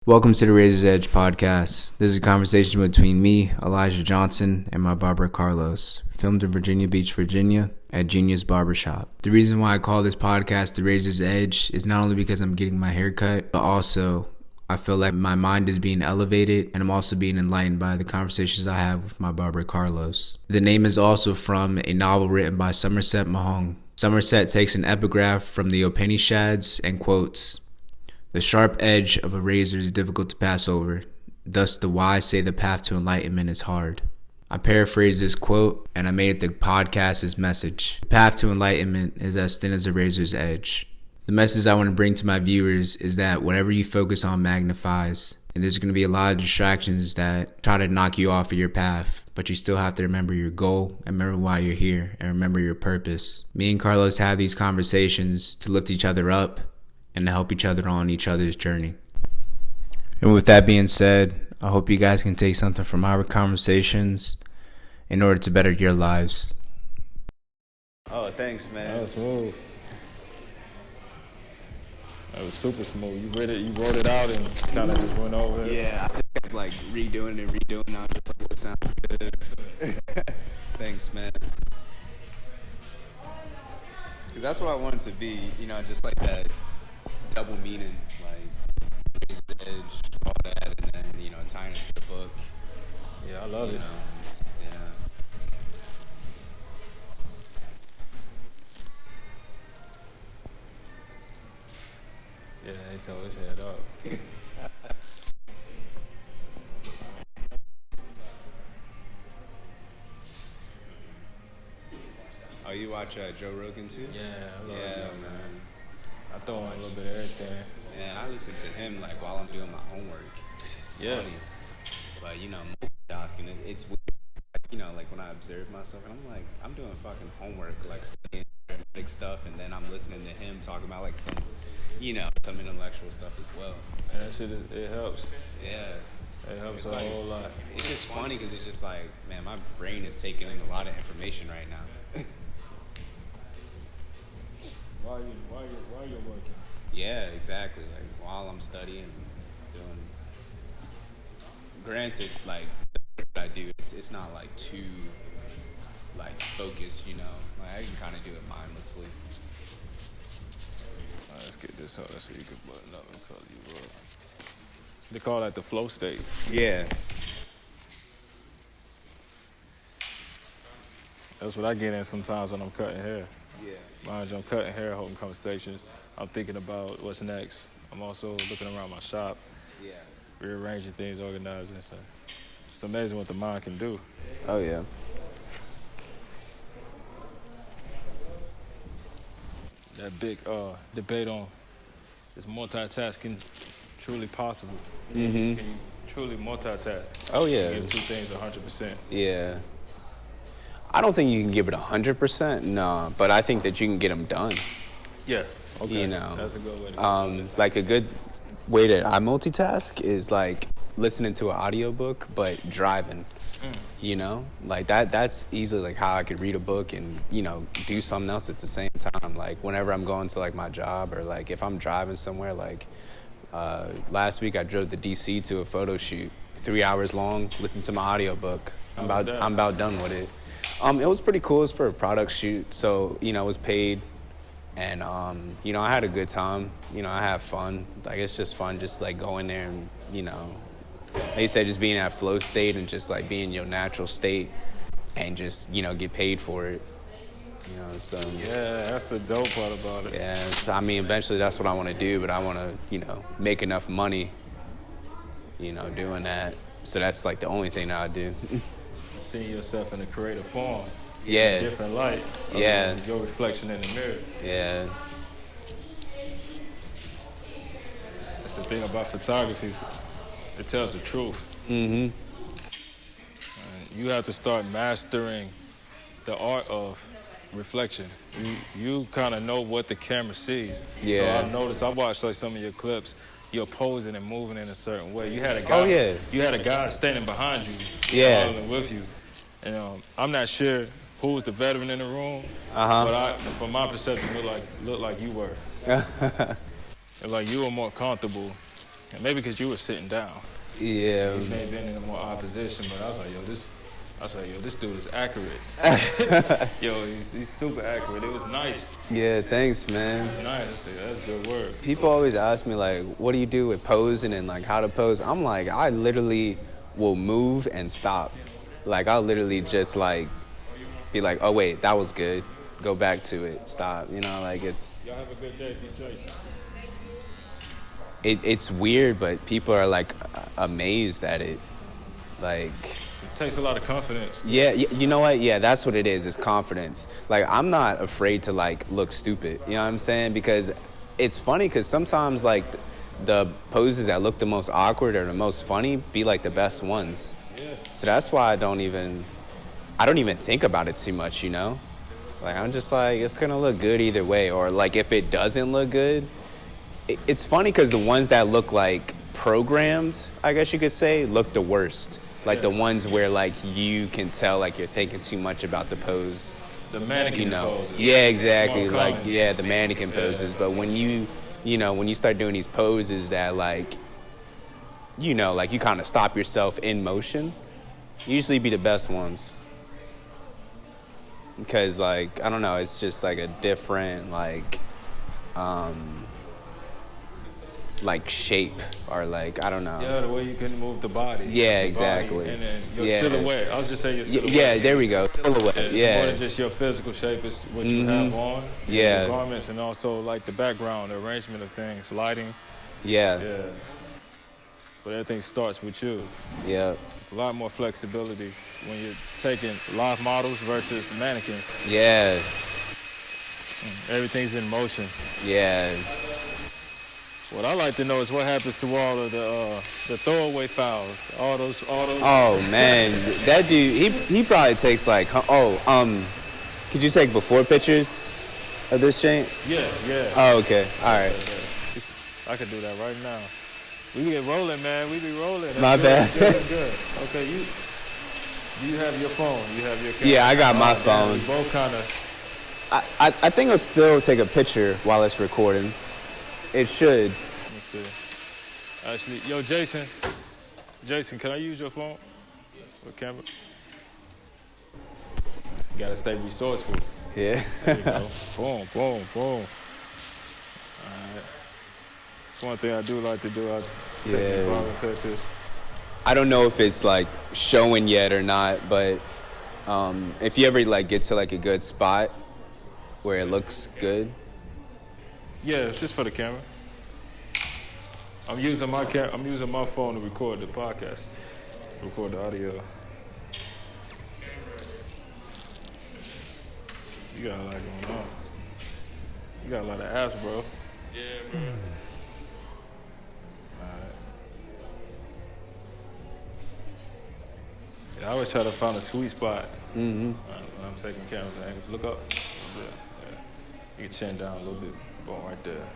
Welcome to the Razor's Edge podcast. This is a conversation between me, Elijah Johnson, and my barber Carlos, filmed in Virginia Beach, Virginia, at Genius Barbershop. The reason why I call this podcast The Razor's Edge is not only because I'm getting my hair cut, but also I feel like my mind is being elevated and I'm also being enlightened by the conversations I have with my barber Carlos. The name is also from a novel written by Somerset Maugham. Somerset takes an epigraph from the Upanishads and quotes, "The sharp edge of a razor is difficult to pass over. Thus the wise say the path to enlightenment is hard." I paraphrased this quote and I made it the podcast's message. The path to enlightenment is as thin as a razor's edge. The message I want to bring to my viewers is that whatever you focus on magnifies. And there's going to be a lot of distractions that try to knock you off of your path, but you still have to remember your goal and remember why you're here and remember your purpose. Me and Carlos have these conversations to lift each other up and to help each other on each other's journey. And with that being said, I hope you guys can take something from our conversations in order to better your lives. Oh, thanks, man. That was smooth. That was super smooth. You wrote it out and kind of just went over it. Yeah, I just kept like redoing it. I was just like, what sounds good? Thanks, man. Because that's what I wanted to be, just like that double meaning, like razor's edge, all that, and then tying it to the book. Yeah, I love it. Yeah. Yeah, they tore his head up. Oh, you watch Joe Rogan too? Yeah, I love Joe, man. I throw on a little bit of everything. Man, I listen to him like while I'm doing my homework. It's funny. But multitasking, it's weird. Like when I observe myself, and I'm like, I'm doing fucking homework, like studying big stuff, and then I'm listening to him talk about like some, some intellectual stuff as well. And that shit it helps. Yeah. It helps It's a like, whole lot. It's just funny because it's just like, man, my brain is taking in a lot of information right now. While you're working. Yeah, exactly. Like while I'm studying, doing. Granted, like what I do, it's not like too like focused, Like I can kind of do it mindlessly. All right, let's get this out so you can button up and color you up. They call that the flow state. Yeah. That's what I get in sometimes when I'm cutting hair. Yeah. Mind you, I'm cutting hair, holding conversations. I'm thinking about what's next. I'm also looking around my shop. Yeah. Rearranging things, organizing. So it's amazing what the mind can do. Oh yeah. That big debate on is multitasking truly possible? Mm-hmm. Can you truly multitask? Oh yeah. Give two things 100%. Yeah. I don't think you can give it 100%, no, but I think that you can get them done. Yeah. Okay. That's a good way to go. Like a good way that I multitask is like listening to an audiobook but driving. Like that's easily like how I could read a book and do something else at the same time. Like whenever I'm going to like my job or like if I'm driving somewhere, like last week I drove to DC to a photo shoot, 3 hours long, listened to my audiobook. I'm about done with it. It was pretty cool. It was for a product shoot, so it was paid. And, I had a good time. I have fun. Like, it's just fun just, like, going there and, like you said, just being in that flow state and just, like, being in your natural state and just, get paid for it. So. Yeah, that's the dope part about it. Yeah, so, eventually that's what I want to do, but I want to, make enough money, doing that. So that's, like, the only thing that I do. Seeing yourself in a creative form. Yeah. In a different light. Yeah. Your reflection in the mirror. Yeah. That's the thing about photography. It tells the truth. Mm-hmm. And you have to start mastering the art of reflection. You kind of know what the camera sees. Yeah. So I've noticed, I watched like some of your clips, you're posing and moving in a certain way. You had a guy. Oh, yeah. You had a guy standing behind you. Yeah. With you. And I'm not sure who was the veteran in the room, Uh-huh. but from my perception, looked like you were. And like you were more comfortable And maybe because you were sitting down. Yeah. You may have been in a more odd position, but I was like, this dude is accurate. Yo, he's super accurate. It was nice. Yeah, thanks, man. It's nice. I say, that's good work. People always ask me, like, what do you do with posing and, like, how to pose? I'm like, I literally will move and stop. Like, I'll literally just, like, be like, oh, wait, that was good. Go back to it. Stop. You know, like, it's... Y'all have a good day. Be safe. It's weird, but people are, like, amazed at it. Like... It takes a lot of confidence. Yeah, you know what? Yeah, that's what it is. It's confidence. Like, I'm not afraid to, like, look stupid. You know what I'm saying? Because it's funny because sometimes, like, the poses that look the most awkward or the most funny be, like, the best ones. Yeah. So that's why I don't even think about it too much, you know? Like, I'm just like, it's going to look good either way. Or, like, if it doesn't look good, it's funny because the ones that look, like, programmed, I guess you could say, look the worst. Like, yes. The ones where, like, you can tell, like, you're thinking too much about the pose. The mannequin poses. Yeah, exactly. Like, yeah, the mannequin poses. But when you start doing these poses that, like, you know, like, you kind of stop yourself in motion, usually be the best ones. Because, like, I don't know, it's just, like, a different, like shape or, like, I don't know. Yeah, the way you can move the body. Yeah, exactly. And then your silhouette. I'll just say your silhouette. Yeah, there we go. Silhouette. It's more than just your physical shape. It's what you have on. Yeah. Your garments and also, like, the background, the arrangement of things, lighting. Yeah. Yeah. But everything starts with you. Yeah. It's a lot more flexibility when you're taking live models versus mannequins. Yeah. Everything's in motion. Yeah. What I like to know is what happens to all of the throwaway fouls. All those. Oh man, that dude, he probably takes like, could you take before pictures of this chain? Yeah. Oh, okay, all right. I could do that right now. We get rolling, man. We be rolling. That's My good. bad. Good. Okay, you have your phone. You have your camera. Yeah, I got my phone. We both kind of. I think I'll still take a picture while it's recording. It should. Let me see. Actually, yo, Jason, can I use your phone? What camera? You gotta stay resourceful. Yeah. There you go. Boom. All right. One thing I do like to do, I take barber pictures. I don't know if it's like showing yet or not, but if you ever like get to like a good spot where it looks good. Yeah, it's just for the camera. I'm using my phone to record the podcast, record the audio. You got a lot going on. You got a lot of apps, bro. Yeah, bro. Alright. Yeah, I always try to find a sweet spot when I'm taking camera angles. Look up. Yeah. You can chin down a little bit. Boom, right there.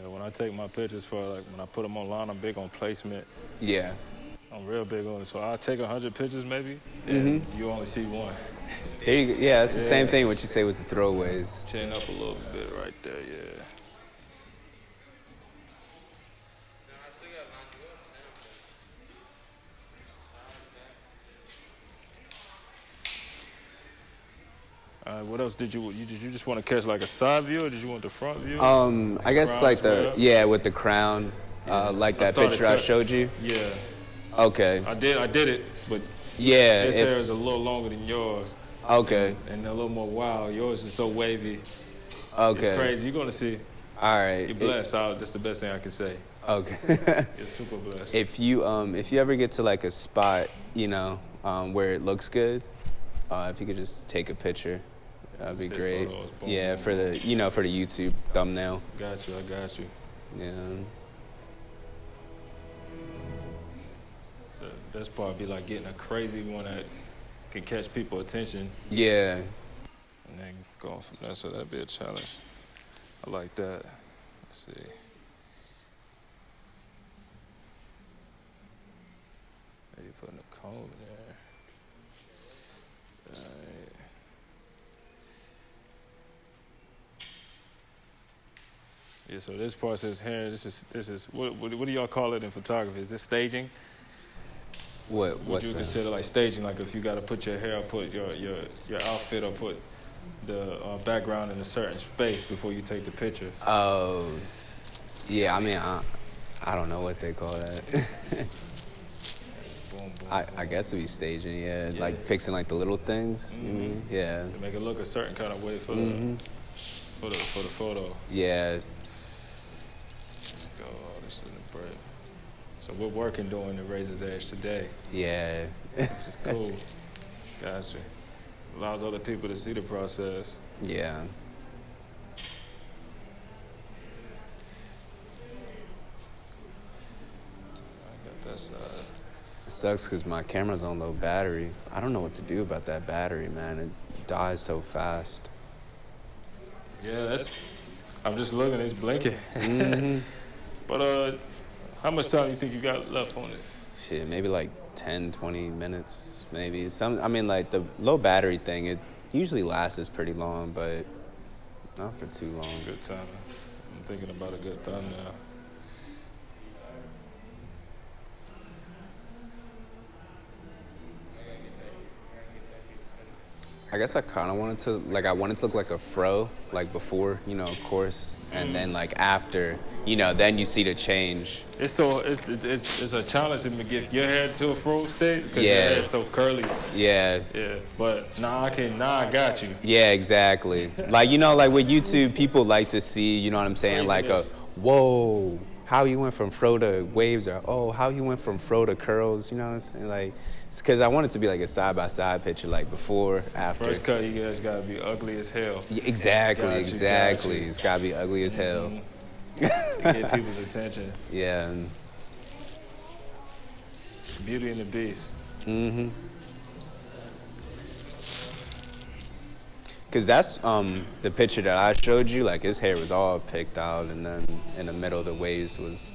When I take my pictures for, like, when I put them online, I'm big on placement. Yeah. I'm real big on it. So I'll take 100 pictures maybe, and you only see one. There you go. Yeah, it's the same thing what you say with the throwaways. Chin up a little bit right there, yeah. What else did you just want to catch, like a side view, or did you want the front view? I guess like with the crown, like that picture I showed you. Yeah. Okay. I did it, but this hair is a little longer than yours. Okay. And a little more wild. Yours is so wavy. Okay. It's crazy. You're gonna see. All right. You're blessed. That's the best thing I can say. Okay. You're super blessed. If you ever get to like a spot, you know, where it looks good, if you could just take a picture, that'd be great. Photos, boom, yeah, boom, for the for the YouTube thumbnail. I got you. Yeah. So that's probably like getting a crazy one that can catch people's attention. Yeah. And then go from there, so that'd be a challenge. I like that. Let's see. Maybe putting a comb there. Yeah, so this process here, this is what do y'all call it in photography? Is this staging? Would you consider like staging, like if you got to put your hair, put your outfit, or put the background in a certain space before you take the picture? Oh, yeah. I mean, I don't know what they call that. Boom, boom, I guess it'd be staging, yeah, like fixing like the little things. You mean? Yeah. To make it look a certain kind of way for the photo. Yeah. Let's go. Oh, this is the break. So we're working doing the razor's edge today. Yeah. Which is cool. Gotcha. Allows other people to see the process. Yeah. I got that side. It sucks because my camera's on low battery. I don't know what to do about that battery, man. It dies so fast. Yeah, I'm just looking, it's blinking. But how much time do you think you got left on it? Shit, maybe like 10, 20 minutes, maybe. I mean, like the low battery thing, it usually lasts pretty long, but not for too long. Good timing. I'm thinking about a good thumbnail. I guess I kind of wanted to look like a fro, like before, of course, and then like after, then you see the change. It's a challenge to get your hair to a fro state because your hair is so curly. Yeah. Yeah, but I got you. Yeah, exactly. Like like with YouTube, people like to see, you know what I'm saying, like whoa, how you went from fro to waves, or oh, how you went from fro to curls, you know what I'm saying, like. It's because I want it to be like a side-by-side picture, like before, after. First cut, you guys gotta be ugly as hell. Yeah, exactly. It's gotta be ugly as hell. To get people's attention. Yeah. Beauty and the Beast. Because that's the picture that I showed you. Like his hair was all picked out, and then in the middle, the waves was.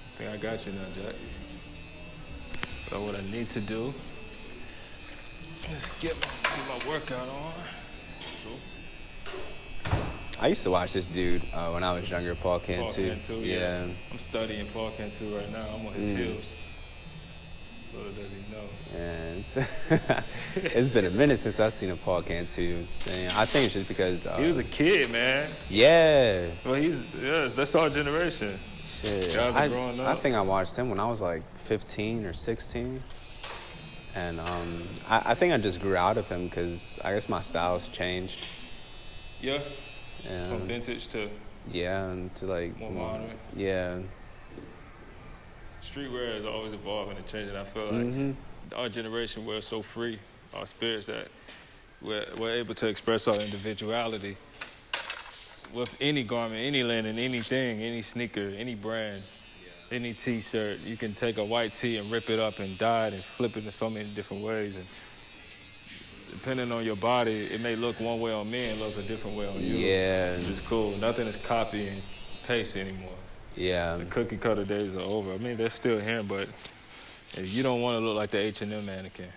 I think I got you now, Jack. So what I need to do is get my workout on. Cool. I used to watch this dude when I was younger, Paul Cantu. Yeah. I'm studying Paul Cantu right now. I'm on his heels. Little does he know. And it's been a minute since I've seen a Paul Cantu thing. I think it's just because he was a kid, man. Yeah. Well, that's our generation. Shit. Guys are growing up. I think I watched him when I was like 15 or 16. And I think I just grew out of him because I guess my style's changed. Yeah. From vintage to. Yeah, and to like. More modern. Yeah. Streetwear is always evolving and changing. I feel like our generation, we're so free, our spirits, that we're able to express our individuality with any garment, any linen, anything, any sneaker, any brand, any T-shirt. You can take a white tee and rip it up and dye it and flip it in so many different ways. And depending on your body, it may look one way on me and look a different way on you. Yeah. Which is cool. Nothing is copy and paste anymore. Yeah. The cookie cutter days are over. I mean, they're still here, but if you don't want to look like the H&M mannequin.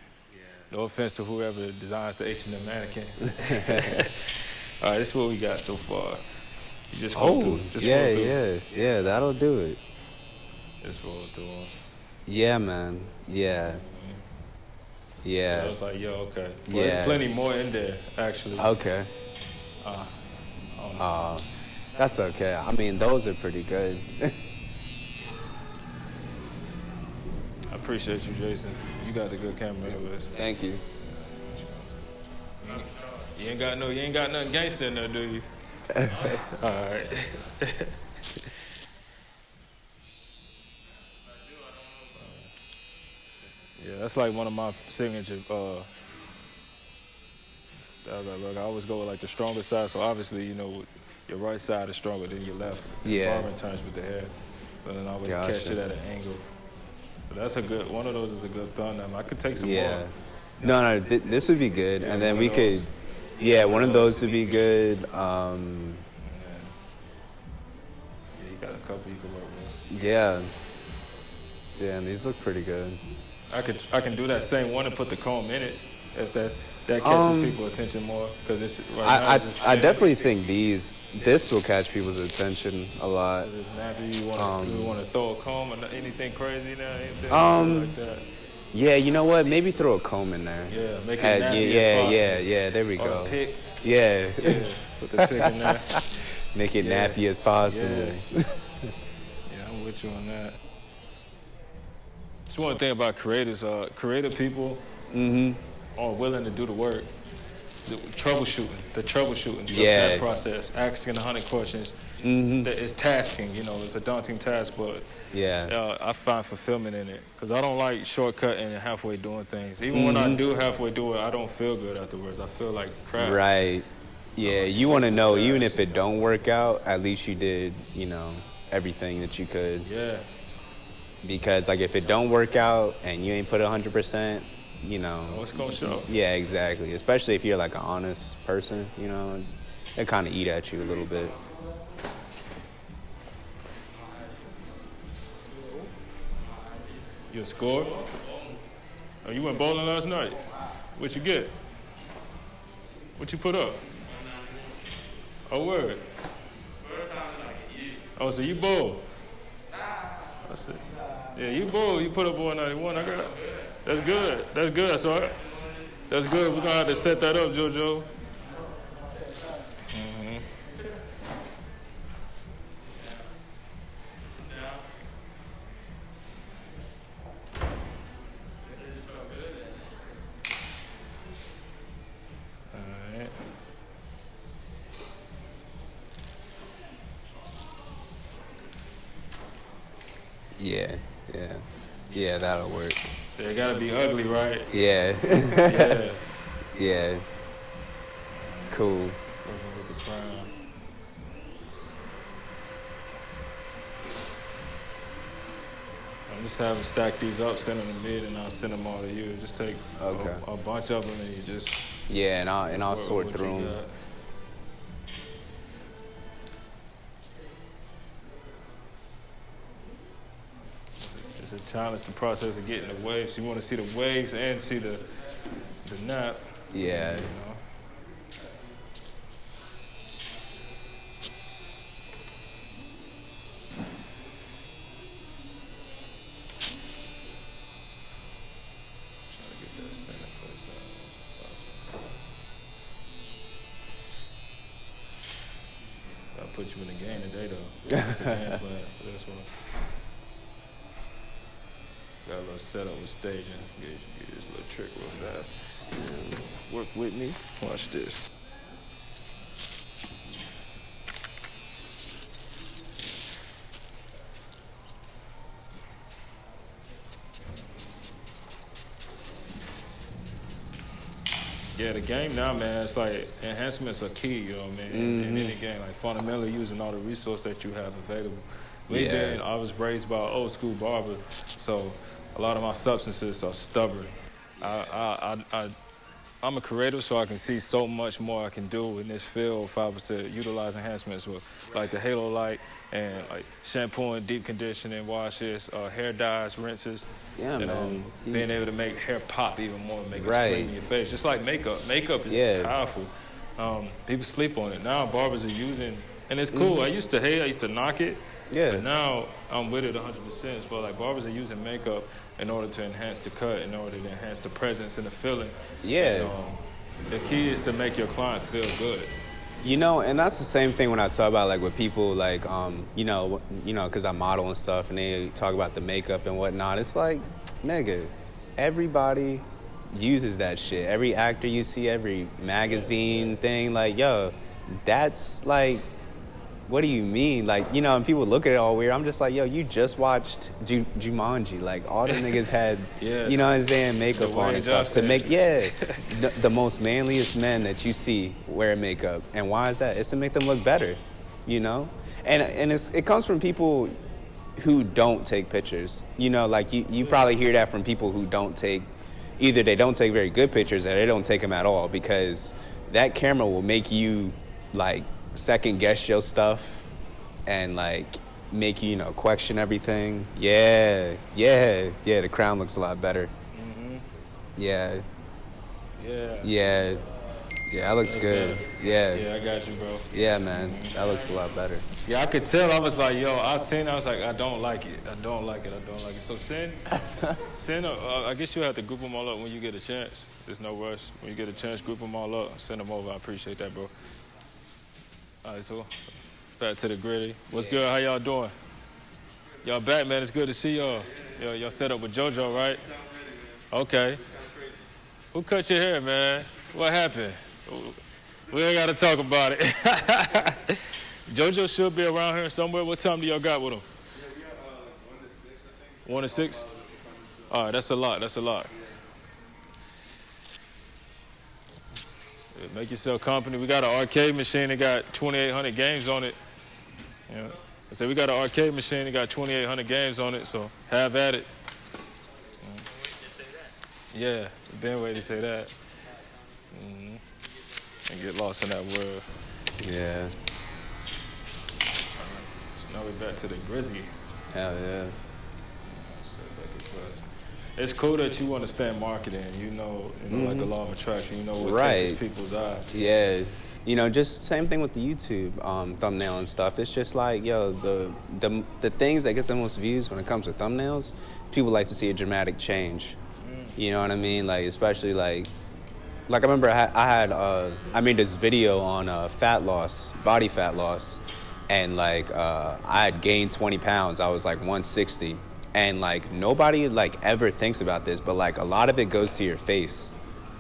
No offense to whoever designs the H&M mannequin. All right, this is what we got so far. You just roll through. Yeah, that'll do it. Just roll through them. Yeah, man. Yeah. Yeah. So I was like, yo, okay. Well, there's plenty more in there, actually. Okay. That's okay. I mean, those are pretty good. I appreciate you, Jason. You got the good camera anyways. Thank you. You ain't got nothing gangster in there, do you? All right. Yeah, that's like one of my signature style. I always go with like the stronger side. So obviously, your right side is stronger than your left. Yeah. Barber turns with the hair, but then I always catch it at an angle. So that's a good. One of those is a good thumbnail. I could take some more. No, this would be good, and then we could. Yeah, one of those would be good. Yeah, you got a couple you can work with. Yeah. Yeah, and these look pretty good. I can do that same one and put the comb in it. If that catches people's attention more? Because it's I definitely think this will catch people's attention a lot. It's nappy. You want to throw a comb or anything crazy now? Anything like that? Yeah, you know what? Maybe throw a comb in there. Yeah, make it nappy as possible. Yeah. There we go. A pick. Yeah. Put the pick in there. Make it nappy as possible. Yeah. I'm with you on that. It's one thing about creators. Creative people are willing to do the work. The troubleshooting, that process, asking 100 questions. It's tasking, it's a daunting task, but I find fulfillment in it because I don't like shortcutting and halfway doing things. Even when I do halfway do it, I don't feel good afterwards. I feel like crap. Right. Yeah, you want to know, even if it don't work out, at least you did, everything that you could. Yeah. Because, like, if it don't work out and you ain't put 100%, it's going to show. Yeah, exactly. Especially if you're, like, an honest person, they kind of eat at you a little bit. You a score? Oh, you went bowling last night? What you get? What you put up? Oh, word. Oh, so you bowl? That's it. Yeah, you bowl. You put up 191. I got. That's good. That's all right. That's good. We're gonna have to set that up, JoJo. Yeah, that'll work. They gotta be ugly, right? Yeah. Yeah. Yeah. Cool. With the crown. I'm just having stack these up, send them to mid, and I'll send them all to you. Just take a bunch of them, and you just and I'll sort through them. It's a challenge, the process of getting the waves. You want to see the waves and see the nap. Yeah. Trying to get that center place out as possible. I'll put you in the game today, though. That's the game plan for this one. Got a little setup with staging. Get this little trick real fast. Work with me. Watch this. Yeah, the game now, man, it's like enhancements are key, you know what I mean? In any game, like fundamentally using all the resources that you have available. I was raised by an old school barber, so a lot of my substances are stubborn. I'm a creative, so I can see so much more I can do in this field if I was to utilize enhancements with like the halo light and like shampooing, deep conditioning, washes, hair dyes, rinses. Yeah, man. Being able to make hair pop even more, make it spring in your face. Just like makeup. Makeup is powerful. People sleep on it. Now barbers are using, and it's cool. I used to knock it. Yeah. But now I'm with it 100%. So like barbers are using makeup in order to enhance the cut, in order to enhance the presence and the feeling. Yeah. And, the key is to make your client feel good. And that's the same thing when I talk about like with people like, because I model and stuff, and they talk about the makeup and whatnot. It's like, nigga, everybody uses that shit. Every actor you see, every magazine thing, like, yo, that's like, what do you mean? Like, and people look at it all weird. I'm just like, yo, you just watched Jumanji. Like, all the niggas had, you know what I'm saying, makeup on and stuff. To make, the most manliest men that you see wear makeup. And why is that? It's to make them look better, And it comes from people who don't take pictures. Like, you probably hear that from people who don't take, either they don't take very good pictures or they don't take them at all, because that camera will make you, like, second guess your stuff and like make you question everything. The crown looks a lot better. Yeah, Yeah, that looks good. Yeah. Yeah, I got you, bro. Yeah, man, that looks a lot better. Yeah, I could tell. I was like, yo, I was like, I don't like it. So send. I guess you'll have to group them all up when you get a chance. There's no rush. When you get a chance, group them all up. Send them over. I appreciate that, bro. All right, so back to the gritty. What's good? How y'all doing? Y'all back, man. It's good to see y'all. Y'all set up with JoJo, right? Okay. Who cut your hair, man? What happened? We ain't got to talk about it. JoJo should be around here somewhere. What time do y'all got with him? Yeah, we got like 1 to 6, I think. 1 to 6? All right, that's a lot. Yeah, make yourself company. We got an arcade machine that got 2,800 games on it. Yeah. I said we got an arcade machine that got 2,800 games on it, so have at it. Yeah, been waiting to say that. And get lost in that world. Yeah. So now we're back to the Grizzly. Hell yeah. It's cool that you understand marketing. You know, like the law of attraction. You know what catches people's eye. Yeah. Just same thing with the YouTube thumbnail and stuff. It's just like, yo, the things that get the most views when it comes to thumbnails, people like to see a dramatic change. You know what I mean? Like, especially like I remember I made this video on body fat loss, and like I had gained 20 pounds. I was like 160, and like nobody like ever thinks about this, but like a lot of it goes to your face.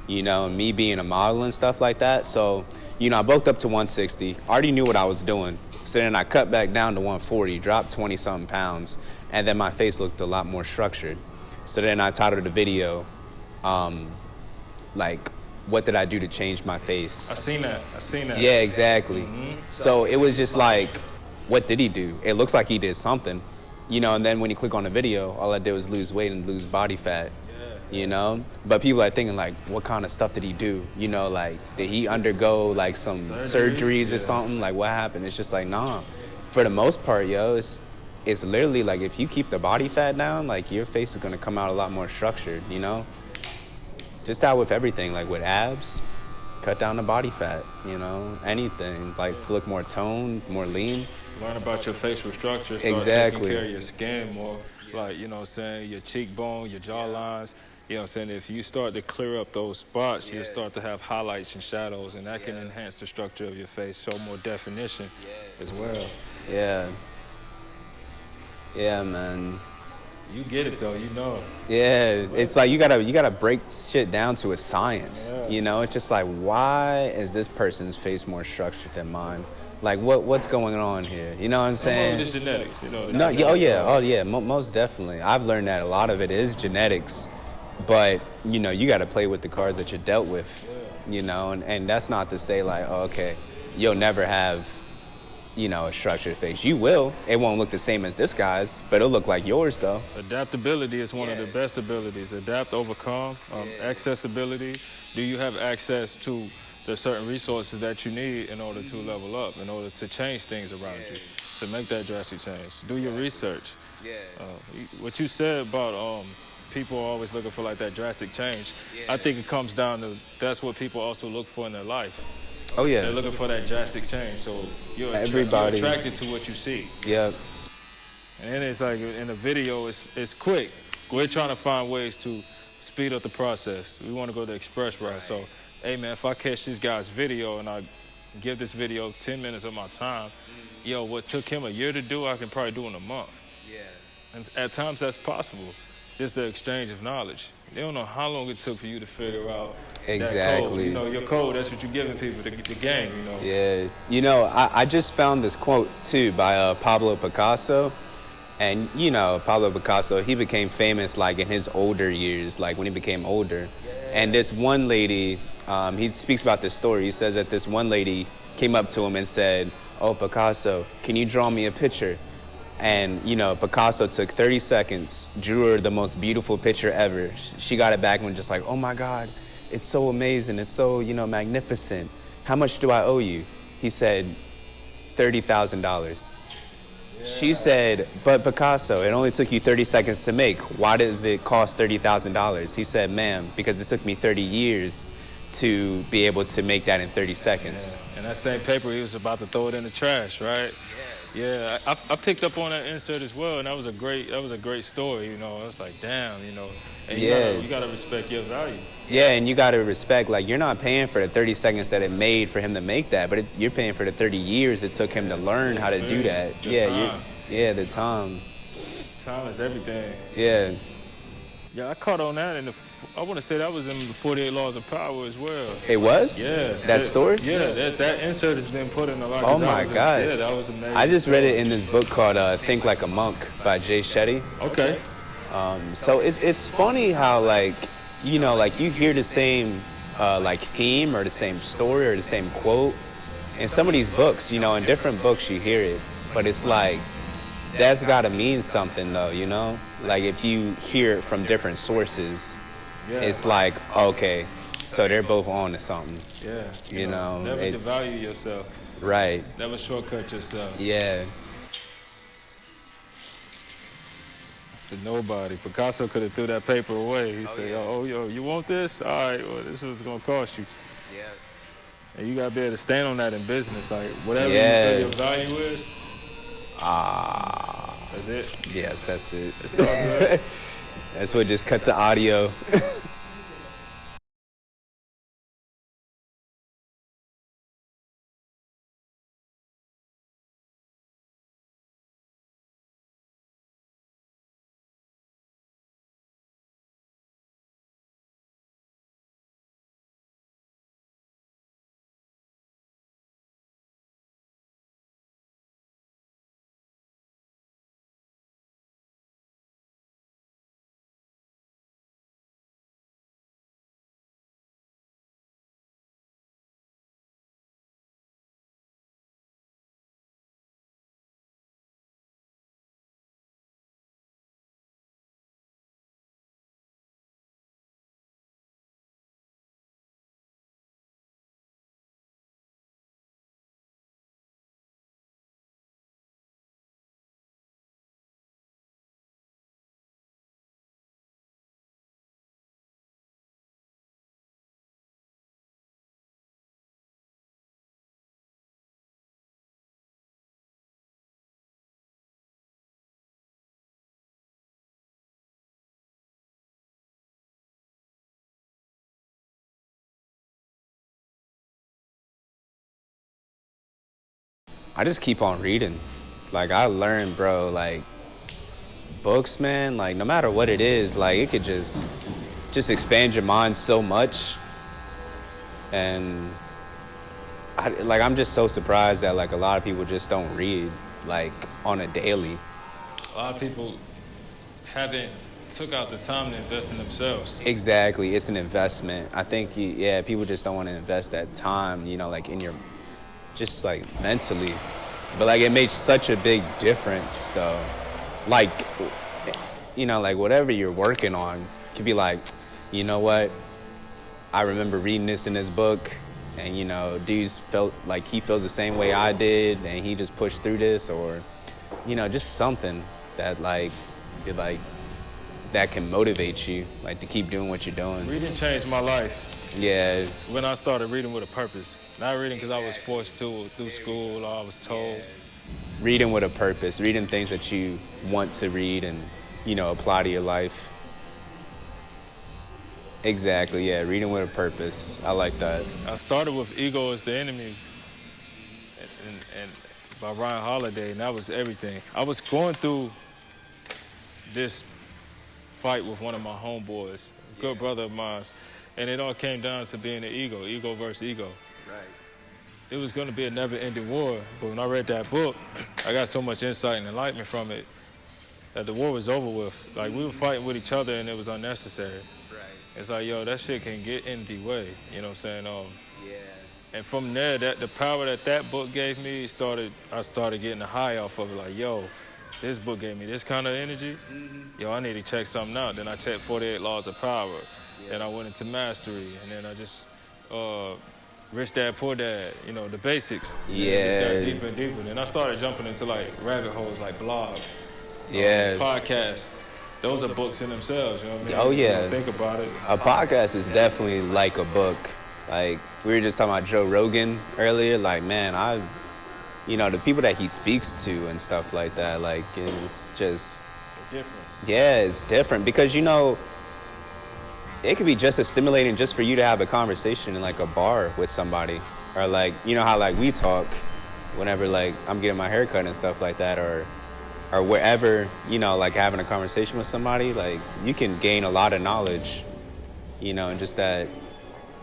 Me being a model and stuff like that. So, I bulked up to 160. Already knew what I was doing. So then I cut back down to 140, dropped 20-something pounds, and then my face looked a lot more structured. So then I titled the video, like, what did I do to change my face? I seen that. Yeah, exactly. So it was just like, what did he do? It looks like he did something, and then when you click on the video, all I did was lose weight and lose body fat, But people are thinking, like, what kind of stuff did he do? Like, did he undergo, like, some surgeries or something? Like, what happened? It's just like, nah. For the most part, it's literally like if you keep the body fat down, like your face is gonna come out a lot more structured, Just out with everything, like with abs, cut down the body fat, anything, like to look more toned, more lean. Learn about your facial structure, start Exactly. taking care of your skin more, like, your cheekbone, your jawlines. If you start to clear up those spots, you'll start to have highlights and shadows, and that can enhance the structure of your face, show more definition as well. Yeah, man. You get it though, Yeah, it's like you gotta break shit down to a science. It's just like, why is this person's face more structured than mine? Like, what's going on here? You know what I'm saying? Some of it is genetics, No, yeah, most definitely. I've learned that a lot of it is genetics, but you gotta play with the cards that you're dealt with. And that's not to say like, oh, okay, you'll never have a structured face. You will. It won't look the same as this guy's, but it'll look like yours, though. Adaptability is one of the best abilities. Adapt, overcome. Accessibility. Do you have access to the certain resources that you need in order to level up, in order to change things around you, to make that drastic change? Do your research. What you said about people are always looking for like that drastic change, I think it comes down to that's what people also look for in their life. Oh, yeah. They're looking for that drastic change, so you're attracted to what you see. Yeah. And then it's like in the video, it's quick. We're trying to find ways to speed up the process. We want to go the express route. So, hey, man, if I catch this guy's video and I give this video 10 minutes of my time, what took him a year to do, I can probably do in a month. Yeah. And at times that's possible. Just the exchange of knowledge. They don't know how long it took for you to figure out exactly. That code. Your code, that's what you're giving people, the game, Yeah. I just found this quote, too, by Pablo Picasso. And, Pablo Picasso, he became famous, like, in his older years, like, when he became older. And this one lady, he speaks about this story. He says that this one lady came up to him and said, "Oh, Picasso, can you draw me a picture?" And, Picasso took 30 seconds, drew her the most beautiful picture ever. She got it back and was just like, "Oh, my God, it's so amazing. It's so, magnificent. How much do I owe you?" He said, $30,000. She said, "But Picasso, it only took you 30 seconds to make. Why does it cost $30,000? He said, "Ma'am, because it took me 30 years to be able to make that in 30 seconds. Yeah. And that same paper, he was about to throw it in the trash, right? Yeah, I picked up on that insert as well, and that was a great story. You know, I was like, damn, you know, and you gotta respect your value. Yeah, and you gotta respect, like, you're not paying for the 30 seconds that it made for him to make that, but you're paying for the 30 years it took him to learn how to do that. The time. Time is everything. Yeah. Yeah, I caught on that, and I want to say that was in the 48 Laws of Power as well. It was? Yeah. That story? Yeah, that insert has been put in a lot. Oh my gosh. Yeah, that was amazing. I just read it in this book called Think Like a Monk by Jay Shetty. Okay. So it's funny how, like, you know, like, you hear the same like theme or the same story or the same quote in some of these books, you know, in different books you hear it, but it's like, that's gotta mean something though, you know? Like, if you hear it from different sources, it's like, okay, so they're both on to something. Yeah. You know, never devalue yourself. Right. Never shortcut yourself. Yeah. To nobody. Picasso could have threw that paper away. He said, yo, you want this? All right, well, this is what it's going to cost you. Yeah. And you got to be able to stand on that in business. Like, whatever you feel your value is, that's it. Yes, that's it. It's all good. That's what just cuts the audio. I just keep on reading. Like, I learned, bro, like, books, man, like, no matter what it is, like, it could just expand your mind so much. And I'm just so surprised that, like, a lot of people just don't read, like, on a daily. A lot of people haven't took out the time to invest in themselves. Exactly. It's an investment. I think, people just don't want to invest that time, you know, like, in your, just, like, mentally. But, like, it makes such a big difference, though. Like, you know, like, whatever you're working on could be like, you know what? I remember reading this in this book, and, you know, dude felt like he feels the same way I did, and he just pushed through this, or, you know, just something that, like, that can motivate you, like, to keep doing what you're doing. Reading changed my life. Yeah. When I started reading with a purpose. Not reading because I was forced to through school or I was told. Reading with a purpose. Reading things that you want to read and, you know, apply to your life. Exactly, yeah. Reading with a purpose. I like that. I started with Ego is the Enemy and by Ryan Holiday, and that was everything. I was going through this fight with one of my homeboys, a good brother of mine. And it all came down to being an ego versus ego. Right. It was going to be a never-ending war, but when I read that book, I got so much insight and enlightenment from it that the war was over with. Like, we were fighting with each other, and it was unnecessary. Right. It's like, yo, that shit can get in the way, you know what I'm saying? Yeah. And from there, the power that book gave me, I started getting a high off of it. Like, yo, this book gave me this kind of energy. Mm-hmm. Yo, I need to check something out. Then I checked 48 Laws of Power. Then I went into mastery, and then I just Rich Dad, Poor Dad, you know, the basics. Yeah. It just got deeper and deeper. Then I started jumping into, like, rabbit holes, like blogs, podcasts. Those are books in themselves, you know what I mean? Oh, yeah. Think about it. A podcast is definitely like a book. Like, we were just talking about Joe Rogan earlier. Like, man, the people that he speaks to and stuff like that, like, it's just... Different. Yeah, it's different because, it could be just as stimulating just for you to have a conversation in, like, a bar with somebody. Or, like, how, like, we talk whenever, like, I'm getting my hair cut and stuff like that, or wherever, like, having a conversation with somebody, like, you can gain a lot of knowledge, in just that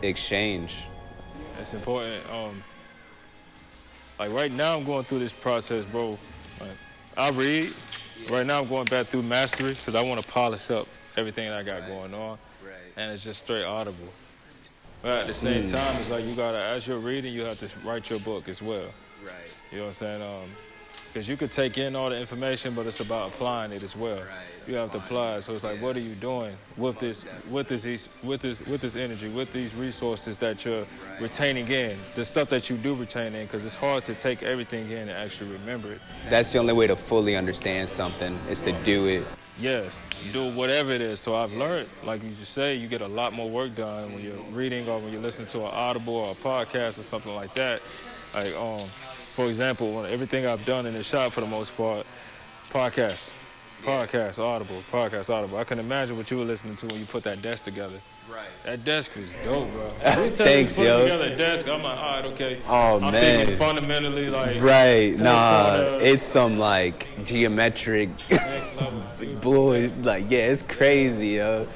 exchange. It's important. Like, right now I'm going through this process, bro. Like, I read. Right now I'm going back through mastery because I want to polish up everything that I got going on. Right. And it's just straight audible. But at the same time, it's like you got to, as you're reading, you have to write your book as well. Right. You know what I'm saying? Because you could take in all the information, but it's about applying it as well. Right. You have to apply it. So it's like, what are you doing with this energy, with these resources that you're retaining in, the stuff that you do retain in, because it's hard to take everything in and actually remember it. That's the only way to fully understand something is to do it. Yes, do whatever it is. So I've learned, like you just say, you get a lot more work done when you're reading or when you're listening to an Audible or a podcast or something like that. Like, for example, everything I've done in the shop for the most part, podcast, Audible. I can imagine what you were listening to when you put that desk together. Right. That desk is dope, bro. Thanks, yo. Together a desk, I'm like, all right, okay. Oh, I'm man. thinking fundamentally, like... Right, nah, it's some, like, geometric bullshit. Like, yeah, it's crazy, yo.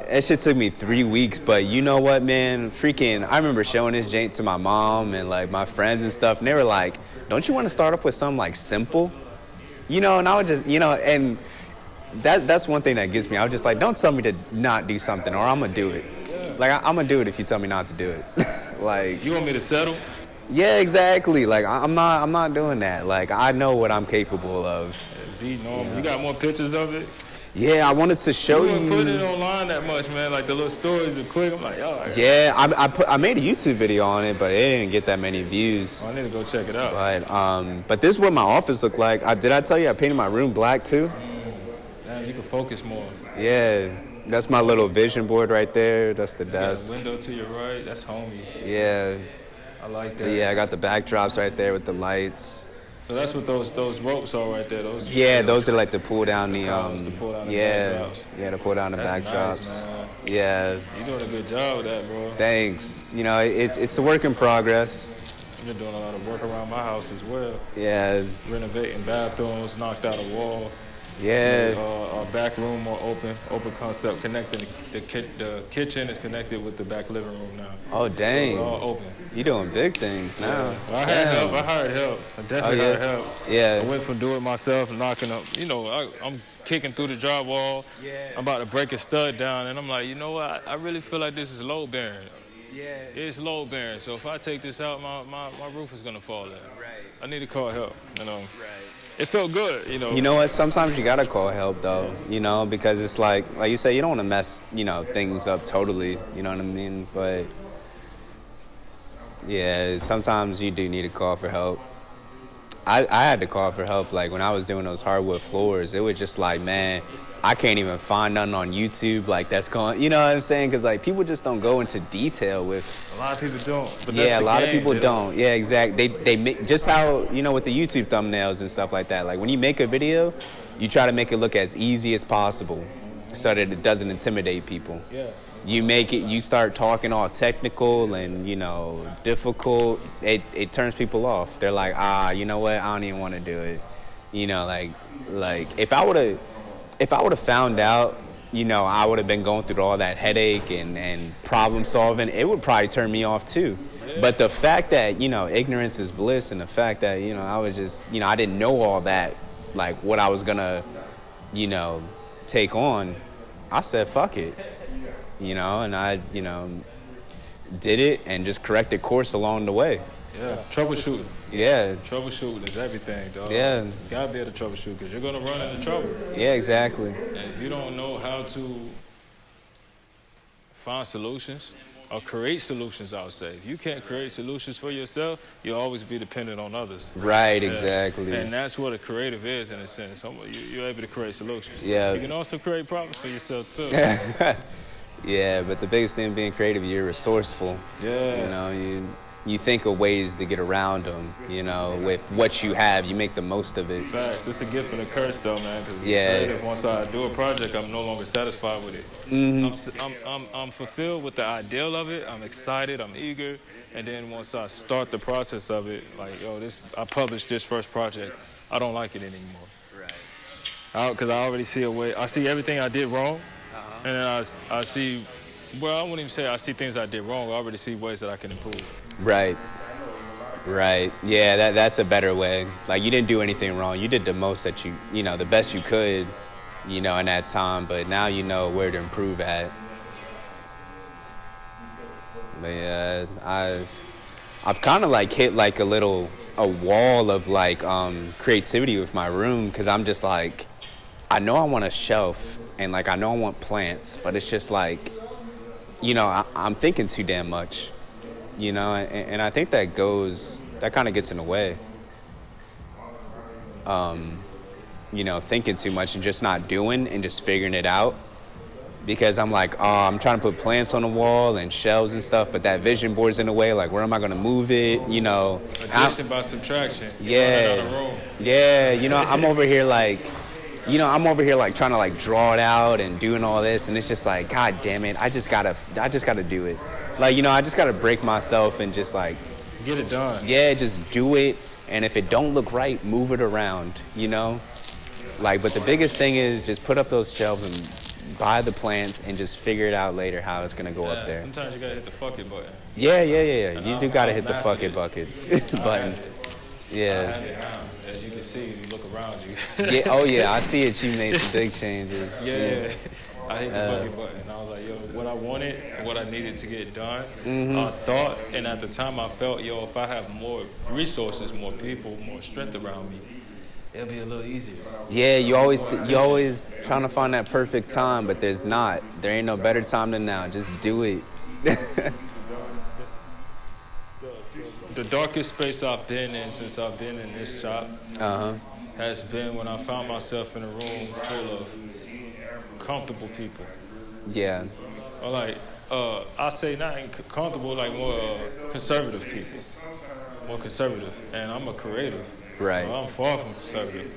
That shit took me 3 weeks, but you know what, man? Freaking, I remember showing this jank to my mom and, like, my friends and stuff, and they were like, don't you want to start off with something, like, simple? And I would just, and that's one thing that gets me. I was just like, don't tell me to not do something, or I'm going to do it. Yeah. Like, I'm going to do it if you tell me not to do it. Like... You want me to settle? Yeah, exactly. Like, I'm not doing that. Like, I know what I'm capable of. Be normal. Yeah. You got more pictures of it? Yeah, I wanted to show you. You wouldn't put it online that much, man. Like the little stories are quick. I'm like, oh. Yeah, I made a YouTube video on it, but it didn't get that many views. Oh, I need to go check it out. But this is what my office looked like. Did I tell you I painted my room black too? Damn, you can focus more. Yeah, that's my little vision board right there. That's the desk. Window to your right. That's homey. Yeah. I like that. But yeah, I got the backdrops right there with the lights. So that's what those ropes are right there. Those are like to pull down the backdrops. Yeah, to pull down the backdrops. Nice, man. Yeah. You're doing a good job with that, bro. Thanks. It's a work in progress. I've been doing a lot of work around my house as well. Yeah. Renovating bathrooms, knocked out a wall. Yeah. Our back room more open concept, connecting the kitchen is connected with the back living room now. Oh, dang. It's all open. You doing big things now. Yeah. Well, I had help. I hired help. I definitely hired help. Yeah. I went from doing it myself, knocking up. I'm kicking through the drywall. Yeah. I'm about to break a stud down, and I'm like, you know what? I really feel like this is load bearing. Yeah. It's load bearing. So if I take this out, my roof is gonna fall in. Right. I need to call help. Right. It felt good, You know what? Sometimes you gotta call help though, because it's like you say, you don't want to mess, things up totally. You know what I mean? But yeah, sometimes you do need to call for help. I had to call for help, like when I was doing those hardwood floors. It was just like, man, I can't even find nothing on YouTube like that's going. You know what I'm saying? Because like people just don't go into detail with. A lot of people don't. But yeah, a lot of people don't. Yeah, exactly. They make just how with the YouTube thumbnails and stuff like that. Like when you make a video, you try to make it look as easy as possible, so that it doesn't intimidate people. Yeah. You start talking all technical and, difficult, it turns people off. They're like, you know what, I don't even want to do it. Like if I would have found out, I would have been going through all that headache and problem solving, it would probably turn me off too. Yeah. But the fact that, ignorance is bliss, and the fact that, I was just, I didn't know all that, like what I was gonna, take on, I said, fuck it. And I, did it and just corrected course along the way. Yeah, troubleshooting. Yeah. Troubleshooting is everything, dog. Yeah. You gotta be able to troubleshoot because you're gonna run into trouble. Yeah, exactly. And if you don't know how to find solutions or create solutions, I would say. If you can't create solutions for yourself, you'll always be dependent on others. Right, exactly. And that's what a creative is in a sense. You're able to create solutions. Yeah. You can also create problems for yourself too. Yeah, but the biggest thing being creative, you're resourceful. Yeah. You know, you think of ways to get around them. You know, with what you have, you make the most of it. Facts. It's a gift and a curse, though, man. Because Yeah. once I do a project, I'm no longer satisfied with it. I'm fulfilled with the ideal of it. I'm excited. I'm eager. And then once I start the process of it, like, yo, I published this first project. I don't like it anymore. Right. Because I already see a way. I see everything I did wrong. And then I see, well, I wouldn't even say I see things I did wrong. I already see ways that I can improve. Right. Yeah, that's a better way. Like, you didn't do anything wrong. You did the most that you know, the best you could, you know, in that time. But now you know where to improve at. But yeah, I've kind of like hit like a wall of like creativity with my room, because I'm just like, I know I want a shelf and like I know I want plants, but it's just like, you know, I'm thinking too damn much, you know, and I think that kind of gets in the way. You know, thinking too much and just not doing and just figuring it out. Because I'm like, oh, I'm trying to put plants on the wall and shelves and stuff, but that vision board's in the way. Like, where am I going to move it? You know, addition by subtraction. Yeah, yeah. You know, I'm over here like trying to like draw it out and doing all this, and it's just like, God damn it, I just gotta do it. Like, you know, I just gotta break myself and just like get it done. Yeah, just do it. And if it don't look right, move it around. You know, like, but the biggest thing is just put up those shelves and buy the plants and just figure it out later how it's gonna go up there. Sometimes you gotta hit the fuck it button. Yeah. You do gotta hit the fuck it button. Yeah. As you can see, you look around you. Yeah. Oh yeah, I see it. You made some big changes. Yeah. I hit the fuck it button. I was like, yo, what I wanted and what I needed to get done. I thought, and at the time I felt, yo, if I have more resources, more people, more strength around me, it'll be a little easier. Yeah, you always trying to find that perfect time, but there's not. There ain't no better time than now. Just do it. The darkest space I've been in since I've been in this shop has been when I found myself in a room full of comfortable people. Yeah. Or like, I say not comfortable, like more conservative people. More conservative. And I'm a creative. Right. I'm far from conservative.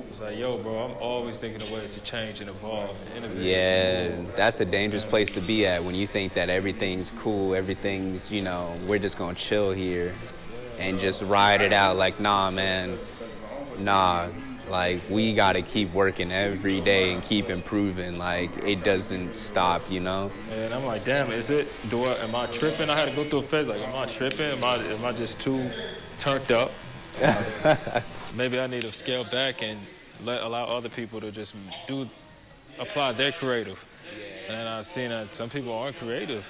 It's like, yo, bro, I'm always thinking of ways to change and evolve and innovate. Yeah, that's a dangerous place to be at when you think that everything's cool, everything's, you know, we're just gonna chill here and just ride it out. Like, nah, man, nah. Like, we gotta keep working every day and keep improving. Like, it doesn't stop, you know? And I'm like, damn, am I tripping? I had to go through a phase, like, am I tripping? Am I just too turned up? Maybe I need to scale back and allow other people to just apply their creative. And I've seen that some people aren't creative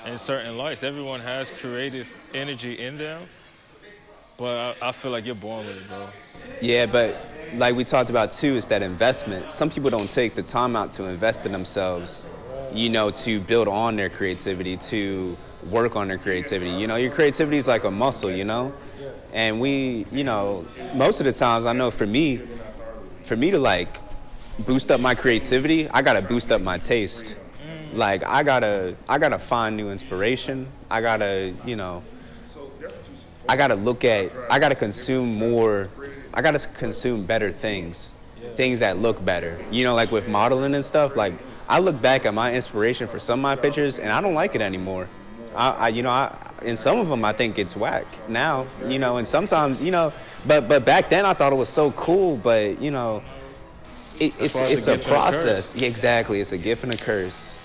in certain lights. Everyone has creative energy in them, but I feel like you're born with it, bro. Yeah, but like we talked about too, is that investment. Some people don't take the time out to invest in themselves, you know, to build on their creativity, to work on their creativity. You know, your creativity is like a muscle, you know? And we, you know, most of the times, I know for me to like boost up my creativity, I gotta boost up my taste. Like, I gotta find new inspiration. I gotta consume better things that look better. You know, like with modeling and stuff, like I look back at my inspiration for some of my pictures and I don't like it anymore. In some of them I think it's whack now, you know, and sometimes, you know, but back then I thought it was so cool, but you know, it's a process. Yeah, exactly. It's a gift and a curse.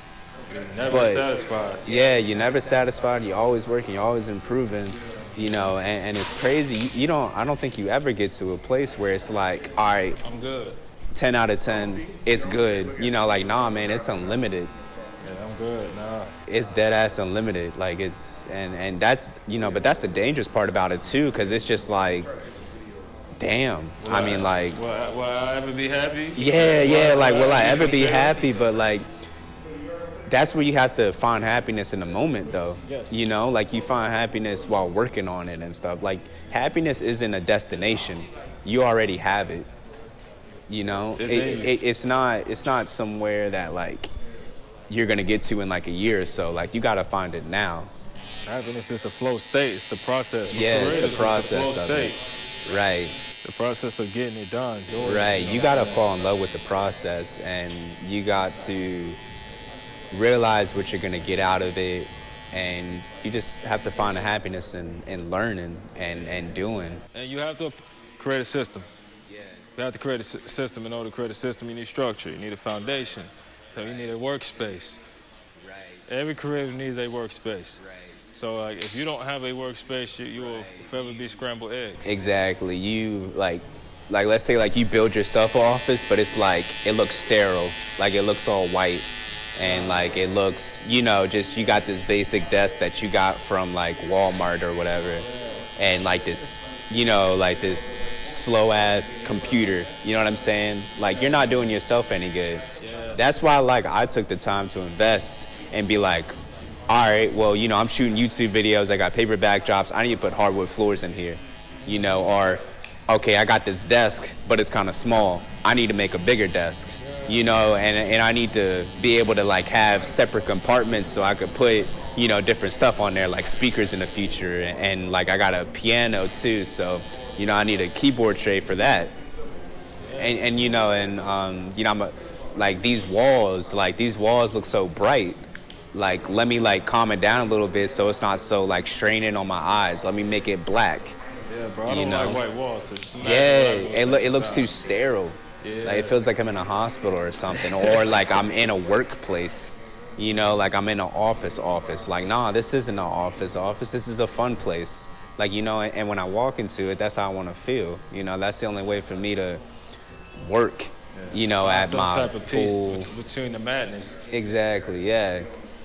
You're never satisfied. Yeah, you're never satisfied. You're always working. You're always improving. You know, and it's crazy. I don't think you ever get to a place where it's like, all right, I'm good. 10 out of 10, it's good. You know, like, nah, man, it's unlimited. Yeah, I'm good. Nah. It's dead ass unlimited. Like, it's, and that's, you know, but that's the dangerous part about it too, because it's just like, damn. Will I ever be happy? Yeah, like, will I ever be happy? But like, that's where you have to find happiness in the moment, though. Yes. You know, like you find happiness while working on it and stuff. Like, happiness isn't a destination. You already have it. You know, it's not somewhere that like you're gonna get to in like a year or so. Like, you gotta find it now. Happiness is the flow state. It's the process. Yeah, it's the process of it. Right. The process of getting it done. Right. You gotta fall in love with the process, and you got to realize what you're gonna get out of it, and you just have to find the happiness in learning and doing. And you have to create a system. You have to create a system. In order to create a system, you need structure. You need a foundation. So you need a workspace. Right. Every creative needs a workspace. Right. So like, if you don't have a workspace, you will forever be scrambled eggs. Exactly. You like let's say like you build yourself an office, but it's like it looks sterile. Like it looks all white. And like it looks, just you got this basic desk that you got from like Walmart or whatever, and like this, like this slow ass computer. You know what I'm saying? Like, you're not doing yourself any good. Yeah. That's why like I took the time to invest and be like, all right, well, I'm shooting YouTube videos. I got paper backdrops. I need to put hardwood floors in here, or okay, I got this desk, but it's kind of small. I need to make a bigger desk. And I need to be able to like have separate compartments so I could put, different stuff on there, like speakers in the future. And like I got a piano too, so, I need a keyboard tray for that. I'm like these walls look so bright. Like, let me like calm it down a little bit so it's not so like straining on my eyes. Let me make it black. Yeah, bro, I don't like white walls. So it looks too sterile. Yeah. Like, it feels like I'm in a hospital or something, or like I'm in a workplace, like I'm in an office. Like, nah, this isn't an office. This is a fun place. Like, and when I walk into it, that's how I want to feel. That's the only way for me to work, at some my type of full... peace between the madness. Exactly, yeah.